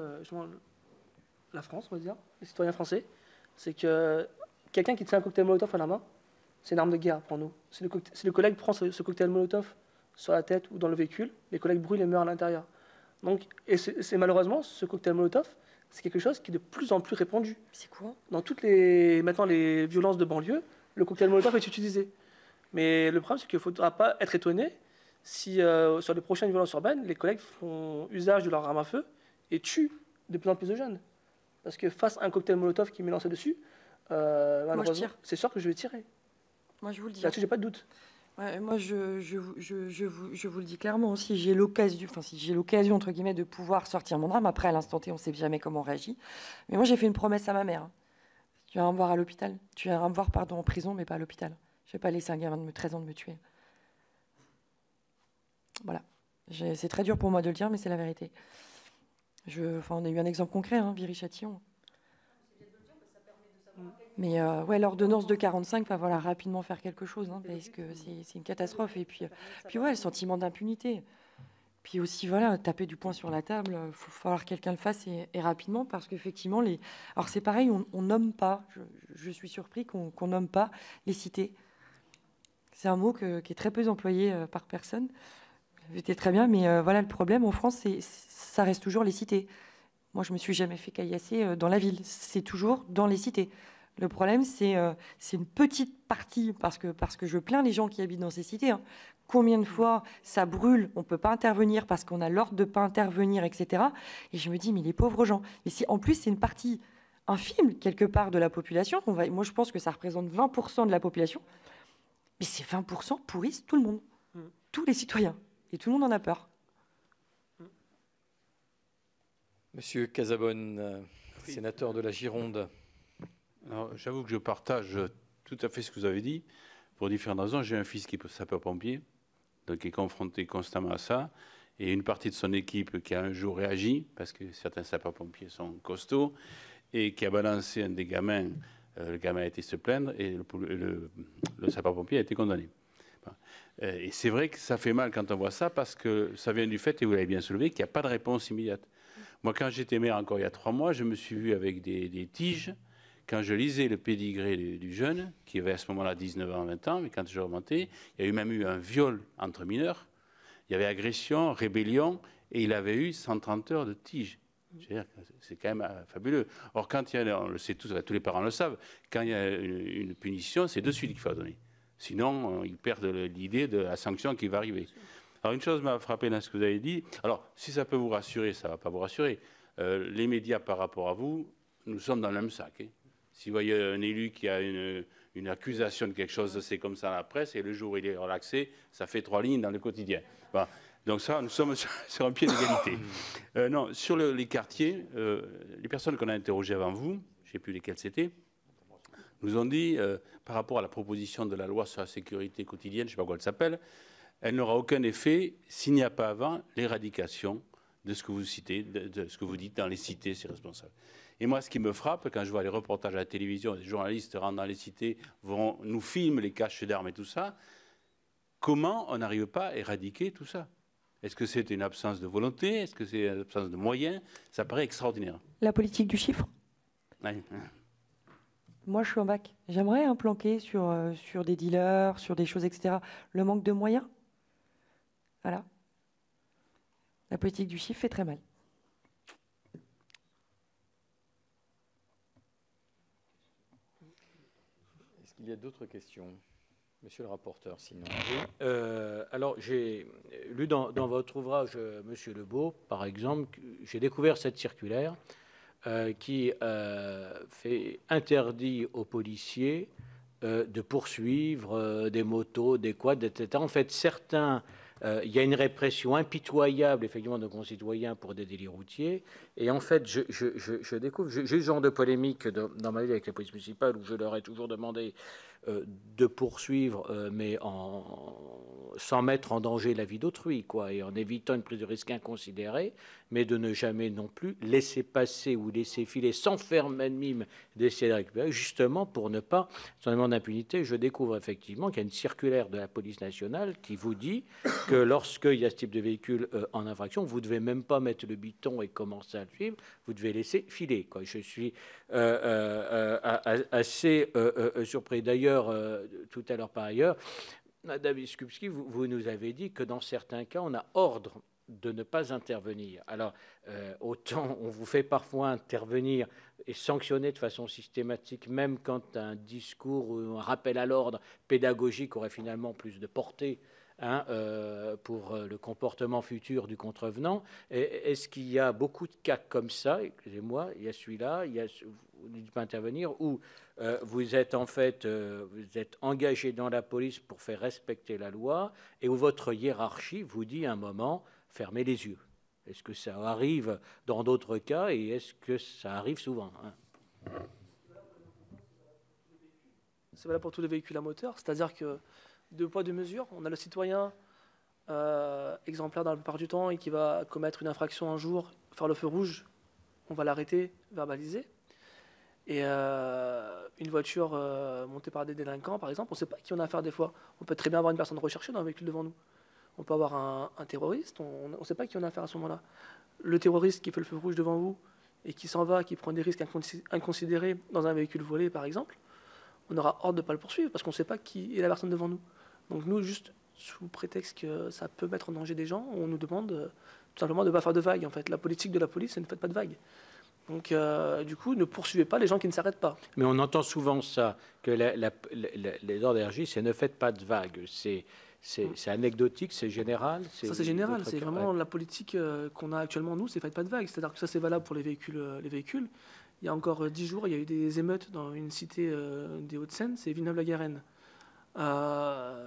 la France, on va dire, les citoyens français. C'est que quelqu'un qui tient un cocktail Molotov à la main, c'est une arme de guerre pour nous. Si le collègue prend ce cocktail Molotov sur la tête ou dans le véhicule, les collègues brûlent et meurent à l'intérieur. Donc, et c'est malheureusement, ce cocktail Molotov, c'est quelque chose qui est de plus en plus répandu. C'est quoi ? Dans maintenant les violences de banlieue, le cocktail Molotov est utilisé. Mais le problème, c'est qu'il ne faudra pas être étonné si sur les prochaines violences urbaines, les collègues font usage de leur arme à feu et tuent de plus en plus de jeunes. Parce que face à un cocktail Molotov qui m'est lancé dessus, malheureusement, c'est sûr que je vais tirer. Moi, je vous le dis. Là-dessus, j'ai pas de doute. Ouais, moi, je vous le dis clairement, si j'ai l'occasion, entre guillemets, de pouvoir sortir mon arme, après, à l'instant T, on ne sait jamais comment on réagit. Mais moi, j'ai fait une promesse à ma mère. Hein. Tu vas me voir à l'hôpital. Tu vas me voir, en prison, mais pas à l'hôpital. Je ne vais pas laisser un gamin de 13 ans de me tuer. Voilà. C'est très dur pour moi de le dire, mais c'est la vérité. On a eu un exemple concret, hein, Viry-Châtillon. Mais ouais, l'ordonnance de 45 va falloir rapidement faire quelque chose, hein, parce que c'est une catastrophe. Et puis ouais, le sentiment d'impunité. Puis aussi, voilà, taper du poing sur la table, il faut falloir que quelqu'un le fasse et rapidement, parce qu'effectivement, alors c'est pareil, on nomme pas, je suis surpris qu'on nomme pas les cités. C'est un mot qui est très peu employé par personne. C'était très bien, mais voilà, le problème en France, ça reste toujours les cités. Moi, je me suis jamais fait caillasser dans la ville, c'est toujours dans les cités. Le problème, c'est une petite partie, parce que je plains les gens qui habitent dans ces cités, hein. Combien de fois ça brûle, on ne peut pas intervenir parce qu'on a l'ordre de ne pas intervenir, etc. Et je me dis, mais les pauvres gens. Et si, en plus, c'est une partie infime, quelque part, de la population. Moi, je pense que ça représente 20% de la population. Mais ces 20% pourrissent tout le monde, tous les citoyens. Et tout le monde en a peur. Monsieur Casabonne, sénateur de la Gironde. J'avoue que je partage tout à fait ce que vous avez dit. Pour différentes raisons, j'ai un fils qui est sapeur-pompier, donc qui est confronté constamment à ça, et une partie de son équipe qui a un jour réagi, parce que certains sapeurs-pompiers sont costauds, et qui a balancé un des gamins. Le gamin a été se plaindre, et le sapeur-pompier a été condamné. Et c'est vrai que ça fait mal quand on voit ça, parce que ça vient du fait, et vous l'avez bien soulevé, qu'il n'y a pas de réponse immédiate. Moi, quand j'étais maire encore il y a 3 mois, je me suis vu avec des tiges. Quand je lisais le pédigré du jeune, qui avait à ce moment-là 19 ans, 20 ans, mais quand je remontais, il y a même eu un viol entre mineurs, il y avait agression, rébellion, et il avait eu 130 heures de tige. C'est quand même fabuleux. Or, quand il y a, on le sait tous les parents le savent, quand il y a une punition, c'est de suite qu'il faut la donner. Sinon, ils perdent l'idée de la sanction qui va arriver. Alors, une chose m'a frappé dans ce que vous avez dit. Alors, si ça peut vous rassurer, ça ne va pas vous rassurer. Les médias, par rapport à vous, nous sommes dans le même sac, hein. Si vous voyez un élu qui a une accusation de quelque chose, c'est comme ça à la presse, et le jour où il est relaxé, ça fait 3 lignes dans le quotidien. Bon. Donc ça, nous sommes sur un pied d'égalité. Non, sur les quartiers, les personnes qu'on a interrogées avant vous, je ne sais plus lesquelles c'était, nous ont dit, par rapport à la proposition de la loi sur la sécurité quotidienne, je ne sais pas quoi elle s'appelle, elle n'aura aucun effet s'il n'y a pas avant l'éradication de ce que vous citez, de ce que vous dites dans les cités, c'est responsable. Et moi, ce qui me frappe, quand je vois les reportages à la télévision, les journalistes rentrent dans les cités, nous filment les caches d'armes et tout ça, comment on n'arrive pas à éradiquer tout ça? Est-ce que c'est une absence de volonté? Est-ce que c'est une absence de moyens? Ça paraît extraordinaire. La politique du chiffre. Oui. Moi, je suis en bac. J'aimerais planquer sur des dealers, sur des choses, etc. Le manque de moyens, voilà. La politique du chiffre fait très mal. Est-ce qu'il y a d'autres questions? Monsieur le rapporteur, sinon. Oui, alors, j'ai lu dans votre ouvrage, Monsieur Lebeau, par exemple, j'ai découvert cette circulaire qui fait interdit aux policiers de poursuivre des motos, des quads, etc. En fait, certains... il y a une répression impitoyable, effectivement, de concitoyens pour des délits routiers. Et en fait, je découvre... J'ai eu ce genre de polémique dans ma vie avec la police municipale où je leur ai toujours demandé de poursuivre, mais sans mettre en danger la vie d'autrui, quoi, et en évitant une prise de risque inconsidérée, mais de ne jamais non plus laisser passer ou laisser filer sans faire même d'essayer de récupérer, justement pour ne pas, sans élément d'impunité. Je découvre effectivement qu'il y a une circulaire de la police nationale qui vous dit que lorsqu'il y a ce type de véhicule en infraction, vous ne devez même pas mettre le biton et commencer à le suivre, vous devez laisser filer, quoi. Je suis assez surpris. D'ailleurs, tout à l'heure par ailleurs, Madame Biskupski, vous nous avez dit que dans certains cas, on a ordre de ne pas intervenir. Alors, autant on vous fait parfois intervenir et sanctionner de façon systématique, même quand un discours ou un rappel à l'ordre pédagogique aurait finalement plus de portée, hein, pour le comportement futur du contrevenant. Est-ce qu'il y a beaucoup de cas comme ça? Excusez-moi, il y a celui-là, il y a, vous ne dites pas intervenir, où vous êtes en fait vous êtes engagé dans la police pour faire respecter la loi, et où votre hiérarchie vous dit à un moment, fermez les yeux. Est-ce que ça arrive dans d'autres cas, et est-ce que ça arrive souvent, hein? C'est valable pour tous les véhicules à moteur, c'est-à-dire que 2 poids 2 mesures, on a le citoyen exemplaire dans la plupart du temps et qui va commettre une infraction un jour, faire le feu rouge, on va l'arrêter, verbaliser. Et une voiture montée par des délinquants, par exemple, on ne sait pas qui on a affaire des fois. On peut très bien avoir une personne recherchée dans un véhicule devant nous. On peut avoir un terroriste, on ne sait pas qui on a affaire à ce moment-là. Le terroriste qui fait le feu rouge devant vous et qui s'en va, qui prend des risques inconsidérés dans un véhicule volé, par exemple, on aura ordre de ne pas le poursuivre parce qu'on ne sait pas qui est la personne devant nous. Donc nous, juste sous prétexte que ça peut mettre en danger des gens, on nous demande tout simplement de ne pas faire de vagues. En fait, la politique de la police, c'est ne faites pas de vagues. Donc, du coup, ne poursuivez pas les gens qui ne s'arrêtent pas. Mais on entend souvent ça, que les ordres d'énergie, c'est ne faites pas de vagues. C'est anecdotique, c'est général. Ça, c'est général. C'est vraiment la politique qu'on a actuellement, nous, c'est faites pas de vagues. C'est-à-dire que ça, c'est valable pour les véhicules. Il y a encore 10 jours, il y a eu des émeutes dans une cité des Hauts-de-Seine, c'est Villeneuve-la-Garenne.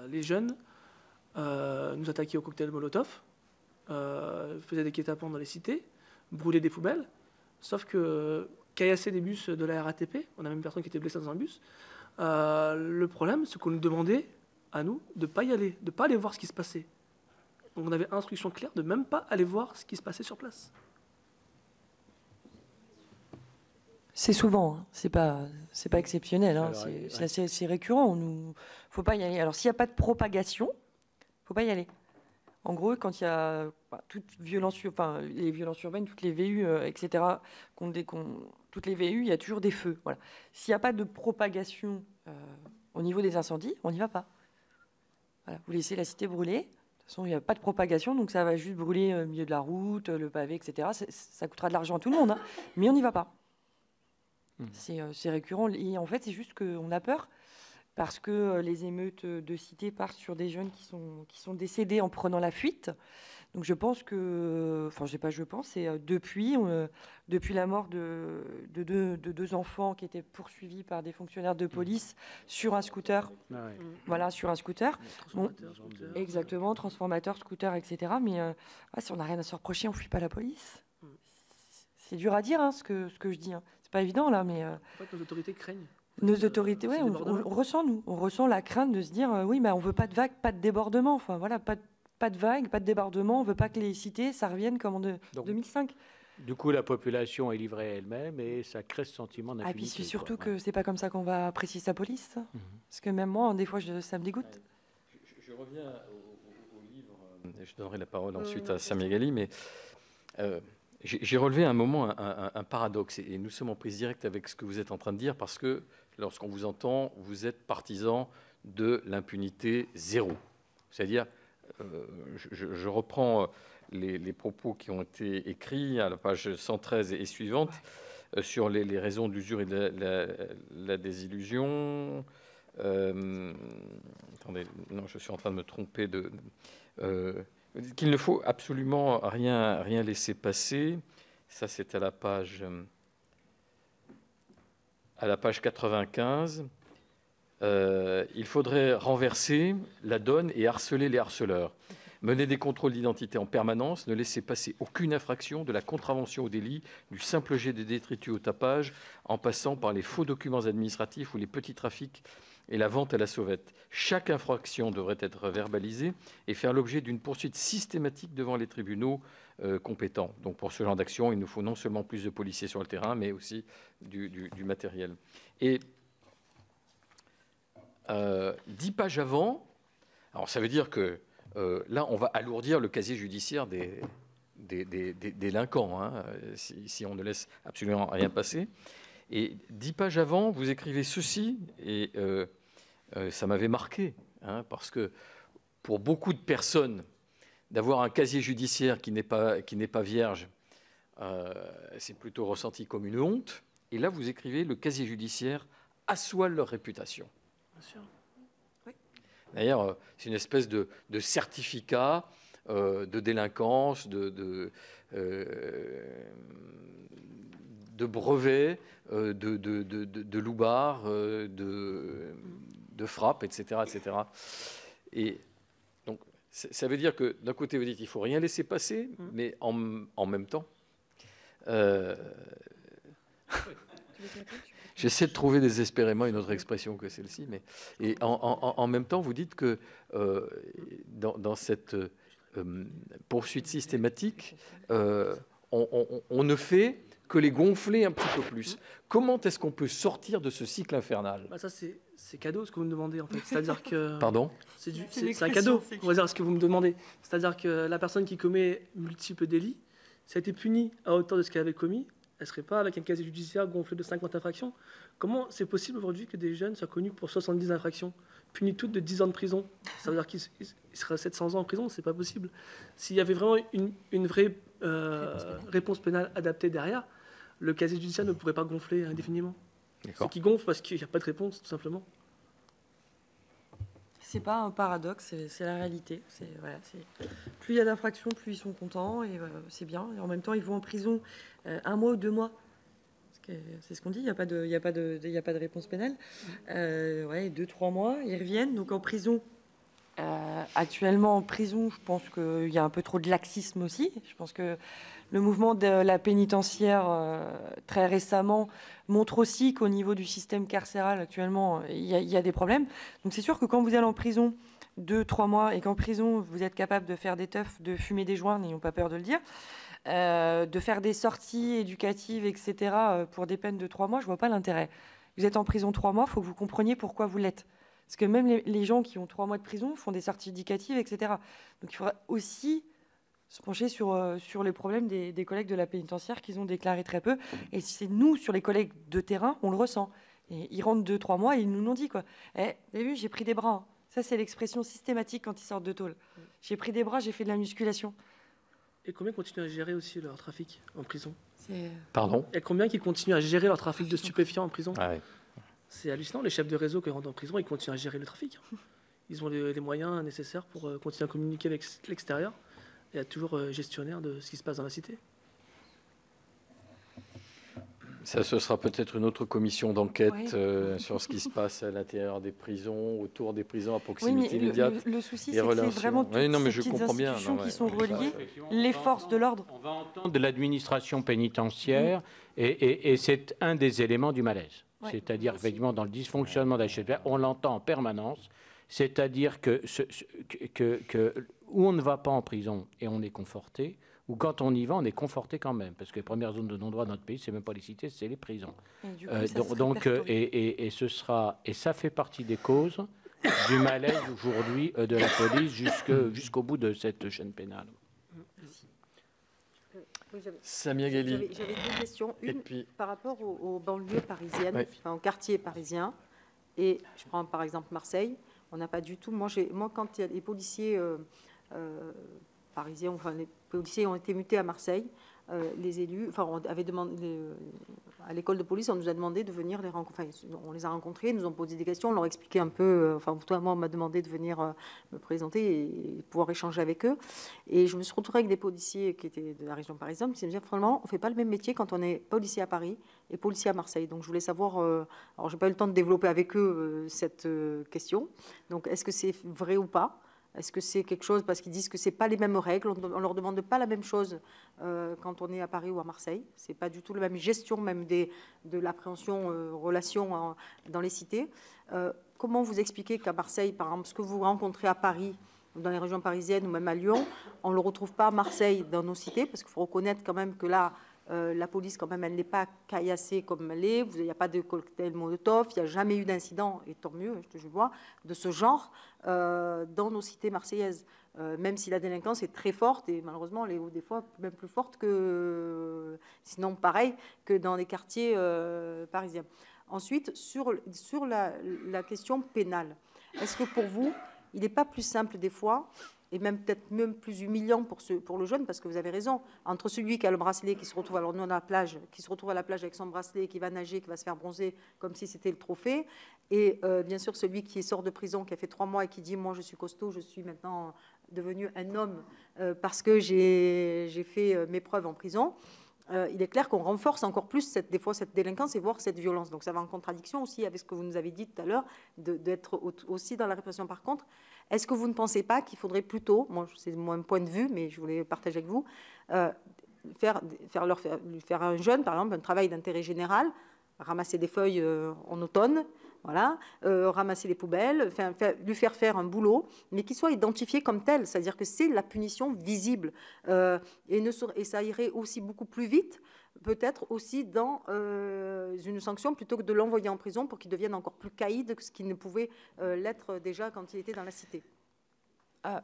Les jeunes nous attaquaient au cocktail Molotov, faisaient des guet-apens dans les cités, brûlaient des poubelles. Sauf que caillasser des bus de la RATP, on a même une personne qui était blessée dans un bus. Le problème, c'est qu'on nous demandait, à nous, de ne pas y aller, de ne pas aller voir ce qui se passait. Donc on avait instruction claire de même pas aller voir ce qui se passait sur place. C'est souvent, hein. C'est pas exceptionnel, hein. C'est récurrent. Faut pas y aller. Alors s'il n'y a pas de propagation, faut pas y aller. En gros, quand il y a toute violence, enfin les violences urbaines, toutes les VU, etc., toutes les VU, il y a toujours des feux. Voilà. S'il n'y a pas de propagation au niveau des incendies, on n'y va pas. Voilà. Vous laissez la cité brûler. De toute façon, il n'y a pas de propagation, donc ça va juste brûler au milieu de la route, le pavé, etc. Ça coûtera de l'argent à tout le monde, hein, mais on n'y va pas. C'est récurrent. Et en fait, c'est juste qu'on a peur. Parce que les émeutes de cité partent sur des jeunes qui sont décédés en prenant la fuite. Donc je pense que, enfin je pense, c'est depuis la mort de deux enfants qui étaient poursuivis par des fonctionnaires de police sur un scooter. Ah ouais. Voilà, sur un scooter. Transformateur, scooter. Exactement, transformateur, scooter, etc. Mais si on n'a rien à se reprocher, on ne fuit pas la police. C'est dur à dire, hein, ce que je dis. Hein. C'est pas évident là, mais. En fait, nos autorités craignent. Nos autorités, ouais, on ressent la crainte de se dire oui, mais on veut pas de vagues, pas de débordement. Enfin voilà, pas de vagues, pas de débordement. On veut pas que les cités, ça revienne comme en 2005. Du coup, la population est livrée à elle-même et ça crée ce sentiment d'impunité. Et puis c'est surtout que c'est pas comme ça qu'on va apprécier sa police. Parce que même moi, des fois, ça me dégoûte. Je reviens au livre. Je donnerai la parole ensuite à Samia Ghali, mais j'ai relevé un moment un paradoxe et nous sommes en prise directe avec ce que vous êtes en train de dire parce que lorsqu'on vous entend, vous êtes partisan de l'impunité zéro. C'est-à-dire, je reprends les propos qui ont été écrits à la page 113 et suivante sur les raisons d'usure et de la désillusion. Attendez, non, je suis en train de me tromper qu'il ne faut absolument rien laisser passer. Ça, c'est à la page 95. Il faudrait renverser la donne et harceler les harceleurs. Mener des contrôles d'identité en permanence, ne laisser passer aucune infraction, de la contravention au délit, du simple jet de détritus au tapage, en passant par les faux documents administratifs ou les petits trafics et la vente à la sauvette. Chaque infraction devrait être verbalisée et faire l'objet d'une poursuite systématique devant les tribunaux compétents. Donc pour ce genre d'action, il nous faut non seulement plus de policiers sur le terrain, mais aussi du matériel. Et 10 pages avant, alors ça veut dire que là, on va alourdir le casier judiciaire des délinquants, hein, si on ne laisse absolument rien passer. Et 10 pages avant, vous écrivez ceci, et ça m'avait marqué, hein, parce que pour beaucoup de personnes, d'avoir un casier judiciaire qui n'est pas vierge, c'est plutôt ressenti comme une honte. Et là, vous écrivez « Le casier judiciaire assoit leur réputation ». Bien sûr. Oui. D'ailleurs, c'est une espèce de certificat de délinquance, de brevet, de loupard, de frappe, etc., etc. Et donc, ça veut dire que d'un côté, vous dites qu'il ne faut rien laisser passer, mais en même temps, j'essaie de trouver désespérément une autre expression que celle-ci, mais et en même temps, vous dites que dans cette poursuite systématique, on ne fait que les gonfler un petit peu plus. Comment est-ce qu'on peut sortir de ce cycle infernal? Bah, ça, c'est cadeau ce que vous me demandez en fait. C'est-à-dire que. Pardon? C'est un cadeau, on va dire ce que vous me demandez. C'est-à-dire que la personne qui commet multiples délits, si elle a été punie à hauteur de ce qu'elle avait commis, elle ne serait pas avec un casier judiciaire gonflé de 50 infractions. Comment c'est possible aujourd'hui que des jeunes soient connus pour 70 infractions, punis toutes de 10 ans de prison? Ça veut dire qu'ils seraient 700 ans en prison, c'est pas possible. S'il y avait vraiment une vraie réponse pénale adaptée derrière, le casier judiciaire ne pourrait pas gonfler indéfiniment. C'est qui gonfle parce qu'il n'y a pas de réponse, tout simplement. C'est pas un paradoxe, c'est la réalité. Voilà, plus il y a d'infractions, plus ils sont contents, et c'est bien. Et en même temps, ils vont en prison 1 mois ou 2 mois. C'est ce qu'on dit, il n'y a pas de réponse pénale. 2-3 mois, ils reviennent. Donc en prison, actuellement en prison, je pense qu'il y a un peu trop de laxisme aussi. Je pense que le mouvement de la pénitentiaire, très récemment, montre aussi qu'au niveau du système carcéral, actuellement, il y a des problèmes. Donc c'est sûr que quand vous allez en prison 2-3 mois et qu'en prison, vous êtes capable de faire des teufs, de fumer des joints, n'ayons pas peur de le dire, de faire des sorties éducatives, etc., pour des peines de 3 mois, je ne vois pas l'intérêt. Vous êtes en prison 3 mois, il faut que vous compreniez pourquoi vous l'êtes. Parce que même les gens qui ont 3 mois de prison font des sorties éducatives, etc. Donc il faudra aussi se pencher sur les problèmes des collègues de la pénitentiaire qu'ils ont déclaré très peu. Et c'est nous, sur les collègues de terrain, on le ressent. Et ils rentrent 2-3 mois et ils nous l'ont dit, quoi. Vous avez vu, j'ai pris des bras. Hein. Ça, c'est l'expression systématique quand ils sortent de tôle. J'ai pris des bras, j'ai fait de la musculation. Et combien continuent à gérer aussi leur trafic en prison? Pardon? Et combien qui continuent à gérer leur trafic de stupéfiants en prison? Ouais. C'est hallucinant, les chefs de réseau qui rentrent en prison, ils continuent à gérer le trafic. Ils ont les moyens nécessaires pour continuer à communiquer avec l'extérieur et être toujours gestionnaire de ce qui se passe dans la cité. Ça, ce sera peut-être une autre commission d'enquête sur ce qui se passe à l'intérieur des prisons, autour des prisons, à proximité immédiate. Le souci, c'est que c'est vraiment toutes ces petites institutions qui sont reliées, les forces de l'ordre. On va entendre de l'administration pénitentiaire et c'est un des éléments du malaise. C'est-à-dire, effectivement, dans le dysfonctionnement de la HLPA, on l'entend en permanence, c'est-à-dire que où on ne va pas en prison et on est conforté, ou quand on y va, on est conforté quand même, parce que les premières zones de non-droit dans notre pays, c'est même pas les cités, c'est les prisons. Et ce sera, et ça fait partie des causes du malaise aujourd'hui de la police jusqu'au bout de cette chaîne pénale. Samia Ghali. J'avais 2 questions. Une, par rapport aux banlieues parisiennes, enfin, aux quartiers parisiens, et je prends par exemple Marseille, on n'a pas du tout... Moi, quand il y a les policiers parisiens, enfin les policiers ont été mutés à Marseille, les élus, enfin on avait demandé à l'école de police, on nous a demandé de venir les rencontrer. Enfin, on les a rencontrés, ils nous ont posé des questions, on leur a expliqué un peu. Enfin, toi, moi, on m'a demandé de venir me présenter et pouvoir échanger avec eux. Et je me suis retrouvée avec des policiers qui étaient de la région parisienne, qui me disaient franchement, on fait pas le même métier quand on est policier à Paris et policier à Marseille. Donc, je voulais savoir. Alors, j'ai pas eu le temps de développer avec eux cette question. Donc, est-ce que c'est vrai ou pas? Est-ce que c'est quelque chose, parce qu'ils disent que c'est pas les mêmes règles, on leur demande pas la même chose quand on est à Paris ou à Marseille. C'est pas du tout la même gestion même de l'appréhension relation dans les cités. Comment vous expliquez qu'à Marseille, par exemple, ce que vous rencontrez à Paris, dans les régions parisiennes ou même à Lyon, on le retrouve pas à Marseille dans nos cités, parce qu'il faut reconnaître quand même que là, la police, quand même, elle n'est pas caillassée comme elle est. Il n'y a pas de cocktail Molotov. Il n'y a jamais eu d'incident, et tant mieux, je vois, de ce genre dans nos cités marseillaises. Même si la délinquance est très forte, et malheureusement, elle est des fois même plus forte que, sinon pareil, que dans les quartiers parisiens. Ensuite, sur la question pénale, est-ce que pour vous, il n'est pas plus simple des fois et même peut-être même plus humiliant pour le jeune, parce que vous avez raison, entre celui qui a le bracelet, qui se retrouve à la plage, qui se retrouve à la plage avec son bracelet, qui va nager, qui va se faire bronzer comme si c'était le trophée, et bien sûr celui qui sort de prison, qui a fait 3 mois et qui dit moi je suis costaud, je suis maintenant devenu un homme parce que j'ai fait mes preuves en prison. Il est clair qu'on renforce encore plus des fois cette délinquance et voire cette violence. Donc ça va en contradiction aussi avec ce que vous nous avez dit tout à l'heure, d'être aussi dans la répression. Par contre, est-ce que vous ne pensez pas qu'il faudrait plutôt, moi c'est mon point de vue, mais je voulais partager avec vous, faire un jeune, par exemple, un travail d'intérêt général, ramasser des feuilles en automne, voilà, ramasser les poubelles, lui faire un boulot, mais qu'il soit identifié comme tel, c'est-à-dire que c'est la punition visible, et ça irait aussi beaucoup plus vite peut-être aussi dans une sanction plutôt que de l'envoyer en prison pour qu'il devienne encore plus caïd que ce qu'il ne pouvait l'être déjà quand il était dans la cité. Ah.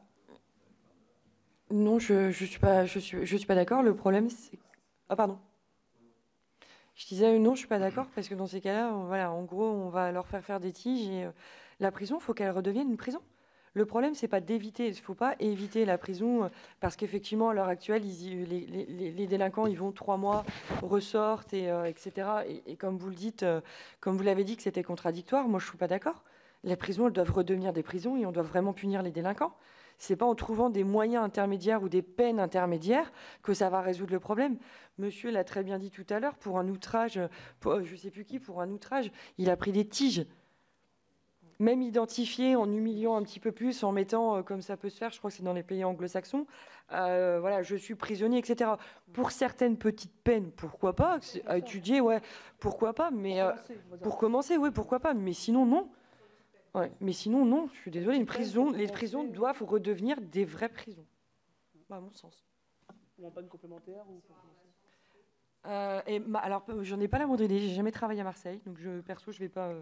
Non, je suis pas d'accord. Le problème, c'est... Ah, pardon. Je disais non, je suis pas d'accord, parce que dans ces cas-là, voilà, en gros, on va leur faire des tiges et la prison, il faut qu'elle redevienne une prison. Le problème, c'est pas d'éviter, il faut pas éviter la prison, parce qu'effectivement, à l'heure actuelle, les délinquants, ils vont 3 mois, ressortent, etc. Et comme vous le dites, comme vous l'avez dit, que c'était contradictoire, moi, je suis pas d'accord. Les prisons, elles doivent redevenir des prisons et on doit vraiment punir les délinquants. C'est pas en trouvant des moyens intermédiaires ou des peines intermédiaires que ça va résoudre le problème. Monsieur l'a très bien dit tout à l'heure, pour un outrage, je sais plus qui, pour un outrage, il a pris des tiges. Même identifié en humiliant un petit peu plus, en mettant, comme ça peut se faire, je crois que c'est dans les pays anglo-saxons, voilà, je suis prisonnier, etc. Pour certaines petites peines, pourquoi pas, à étudier, ouais, pourquoi pas, mais pour commencer, oui, pourquoi pas, mais sinon, non. Ouais, mais sinon, non, je suis désolée, les prisons doivent redevenir des vraies prisons, à mon sens. Ou en panne complémentaire ou... Alors, j'en ai pas la moindre idée, j'ai jamais travaillé à Marseille, donc perso, je vais pas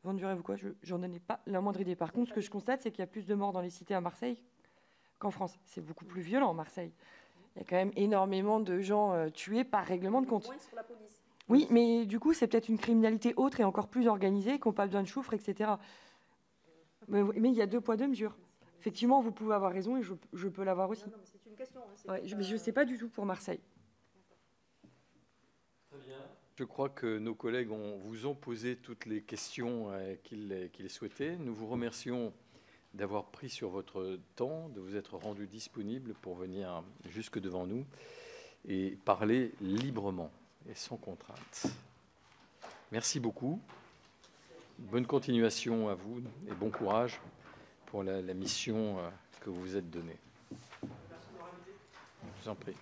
vendre du rêve ou quoi, j'en ai pas la moindre idée. Par contre, ce que je constate, c'est qu'il y a plus de morts dans les cités à Marseille qu'en France. C'est beaucoup plus violent à Marseille. Il y a quand même énormément de gens tués par règlement de compte. Oui, mais du coup, c'est peut-être une criminalité autre et encore plus organisée, qui n'ont pas besoin de choufre, etc. Mais il y a 2 poids 2 mesures. Effectivement, vous pouvez avoir raison et je peux l'avoir aussi. Non, c'est une question. Ouais, je ne sais pas du tout pour Marseille. Très bien. Je crois que nos collègues vous ont posé toutes les questions qu'ils souhaitaient. Nous vous remercions d'avoir pris sur votre temps, de vous être rendu disponible pour venir jusque devant nous et parler librement et sans contrainte. Merci beaucoup. Bonne continuation à vous et bon courage pour la mission que vous vous êtes donnée. Je vous en prie.